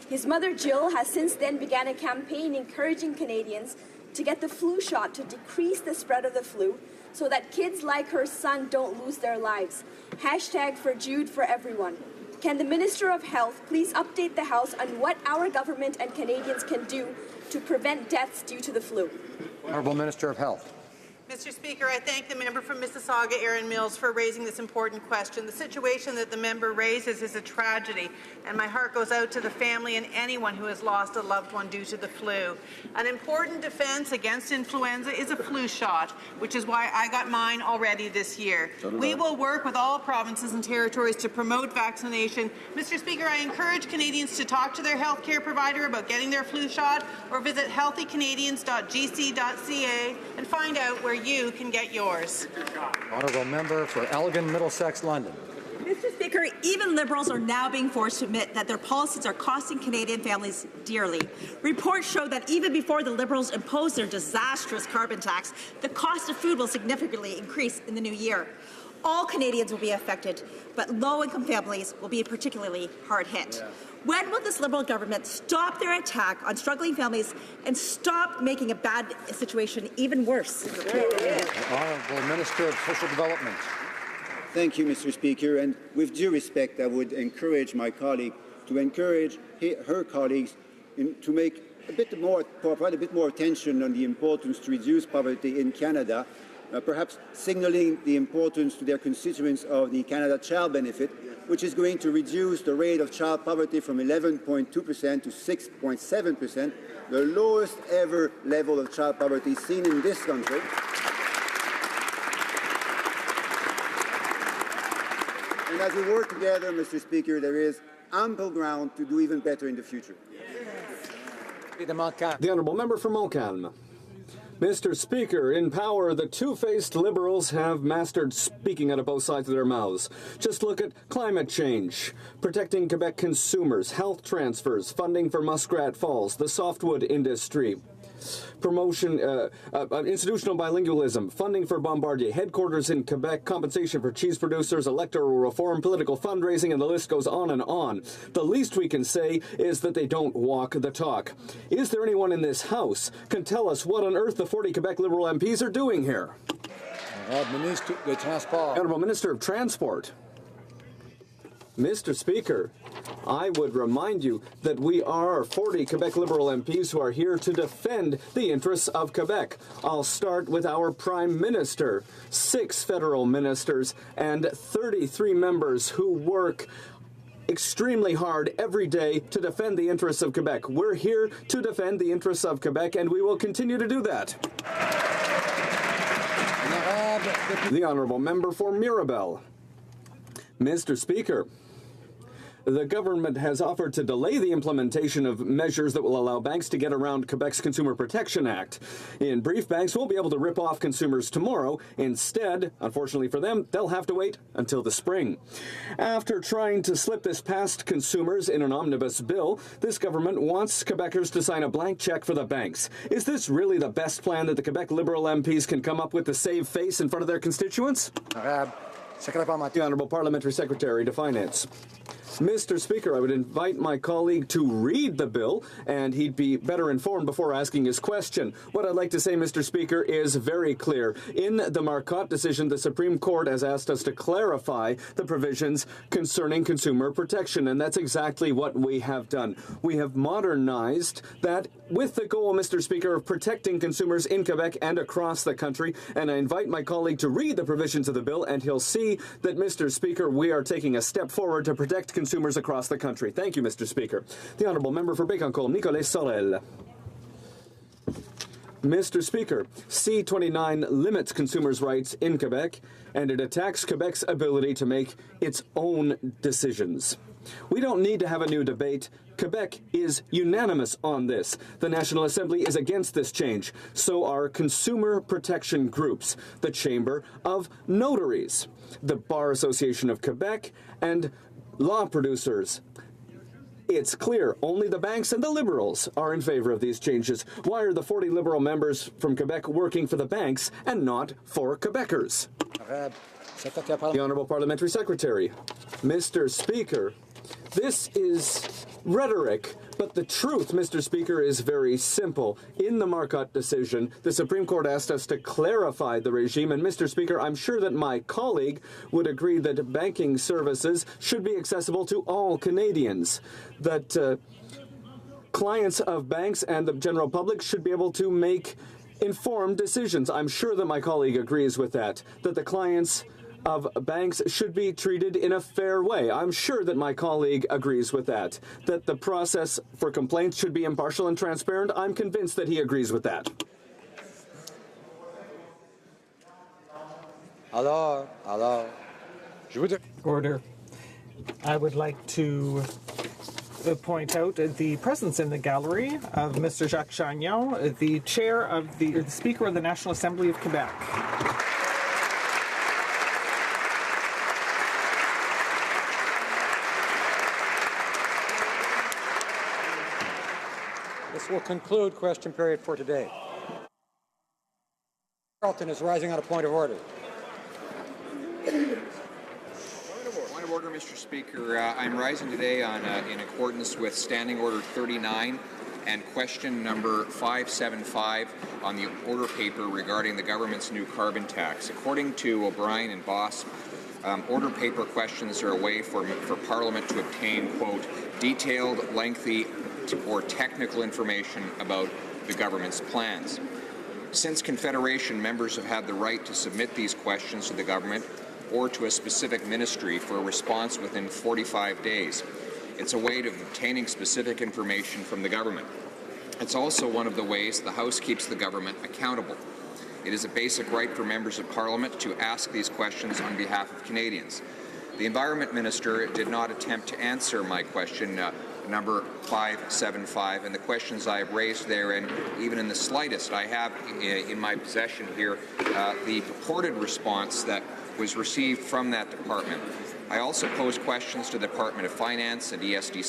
His mother, Jill, has since then began a campaign encouraging Canadians to get the flu shot to decrease the spread of the flu so that kids like her son don't lose their lives. Hashtag for Jude for everyone. Can the Minister of Health please update the House on what our government and Canadians can do to prevent deaths due to the flu? Honourable Minister of Health. Mr. Speaker, I thank the member from Mississauga, Aaron Mills, for raising this important question. The situation that the member raises is a tragedy, and my heart goes out to the family and anyone who has lost a loved one due to the flu. An important defense against influenza is a flu shot, which is why I got mine already this year. We will work with all provinces and territories to promote vaccination. Mr. Speaker, I encourage Canadians to talk to their healthcare provider about getting their flu shot, or visit healthycanadians.gc.ca and find out where you can get yours. Honourable Member for Elgin, Middlesex, London. Mr. Speaker, even Liberals are now being forced to admit that their policies are costing Canadian families dearly. Reports show that even before the Liberals impose their disastrous carbon tax, the cost of food will significantly increase in the new year. All Canadians will be affected, but low-income families will be particularly hard hit. When will this Liberal government stop their attack on struggling families and stop making a bad situation even worse? Honourable Minister of Social Development. Thank you, Mr. Speaker. And with due respect, I would encourage my colleague to encourage her colleagues to make provide a bit more attention on the importance to reduce poverty in Canada, perhaps signalling the importance to their constituents of the Canada Child Benefit, which is going to reduce the rate of child poverty from 11.2% to 6.7%, the lowest ever level of child poverty seen in this country. And as we work together, Mr. Speaker, there is ample ground to do even better in the future. The Honourable Member for Montcalm. Mr. Speaker, in power, the two-faced Liberals have mastered speaking out of both sides of their mouths. Just look at climate change, protecting Quebec consumers, health transfers, funding for Muskrat Falls, the softwood industry, promotion, institutional bilingualism, funding for Bombardier, headquarters in Quebec, compensation for cheese producers, electoral reform, political fundraising, and the list goes on and on. The least we can say is that they don't walk the talk. Is there anyone in this House can tell us what on earth the 40 Quebec Liberal MPs are doing here? Honourable Minister of Transport. Mr. Speaker, I would remind you that we are 40 Quebec Liberal MPs who are here to defend the interests of Quebec. I'll start with our Prime Minister, 6 federal ministers, and 33 members who work extremely hard every day to defend the interests of Quebec. We're here to defend the interests of Quebec, and we will continue to do that. The Honourable Member for Mirabel. Mr. Speaker, the government has offered to delay the implementation of measures that will allow banks to get around Quebec's Consumer Protection Act. In brief, banks won't be able to rip off consumers tomorrow. Instead, unfortunately for them, they'll have to wait until the spring. After trying to slip this past consumers in an omnibus bill, this government wants Quebecers to sign a blank check for the banks. Is this really the best plan that the Quebec Liberal MPs can come up with to save face in front of their constituents? The Honourable Parliamentary Secretary to Finance. Mr. Speaker, I would invite my colleague to read the bill, and he'd be better informed before asking his question. What I'd like to say, Mr. Speaker, is very clear. In the Marcotte decision, the Supreme Court has asked us to clarify the provisions concerning consumer protection, and that's exactly what we have done. We have modernized that with the goal, Mr. Speaker, of protecting consumers in Quebec and across the country, and I invite my colleague to read the provisions of the bill, and he'll see that, Mr. Speaker, we are taking a step forward to protect consumers across the country. Thank you, Mr. Speaker. The Honourable Member for Bécancour, Nicolas Sorel. Mr. Speaker, C-29 limits consumers' rights in Quebec, and it attacks Quebec's ability to make its own decisions. We don't need to have a new debate. Quebec is unanimous on this. The National Assembly is against this change. So are consumer protection groups, the Chamber of Notaries, the Bar Association of Quebec, and law producers. It's clear only the banks and the Liberals are in favor of these changes. Why are the 40 Liberal members from Quebec working for the banks and not for Quebecers? The Honourable Parliamentary Secretary. Mr. Speaker, this is rhetoric, but the truth, Mr. Speaker, is very simple. In the Marcotte decision, the Supreme Court asked us to clarify the regime, and Mr. Speaker, I'm sure that my colleague would agree that banking services should be accessible to all Canadians, that clients of banks and the general public should be able to make informed decisions. I'm sure that my colleague agrees with that the clients of banks should be treated in a fair way. I'm sure that my colleague agrees with that the process for complaints should be impartial and transparent. I'm convinced that he agrees with that. Order. I would like to point out the presence in the gallery of Mr. Jacques Chagnon, the chair of the Speaker of the National Assembly of Quebec. This will conclude question period for today. Carlton is rising on a point of order. Point of order, Mr. Speaker. I'm rising today in accordance with Standing Order 39 and question number 575 on the order paper regarding the government's new carbon tax. According to O'Brien and Boss, order paper questions are a way for Parliament to obtain, quote, detailed, lengthy, or technical information about the government's plans. Since Confederation, members have had the right to submit these questions to the government or to a specific ministry for a response within 45 days. It's a way of obtaining specific information from the government. It's also one of the ways the House keeps the government accountable. It is a basic right for members of Parliament to ask these questions on behalf of Canadians. The Environment Minister did not attempt to answer my question number 575, and the questions I have raised therein, even in the slightest. I have in my possession here the purported response that was received from that department. I also posed questions to the Department of Finance and ESDC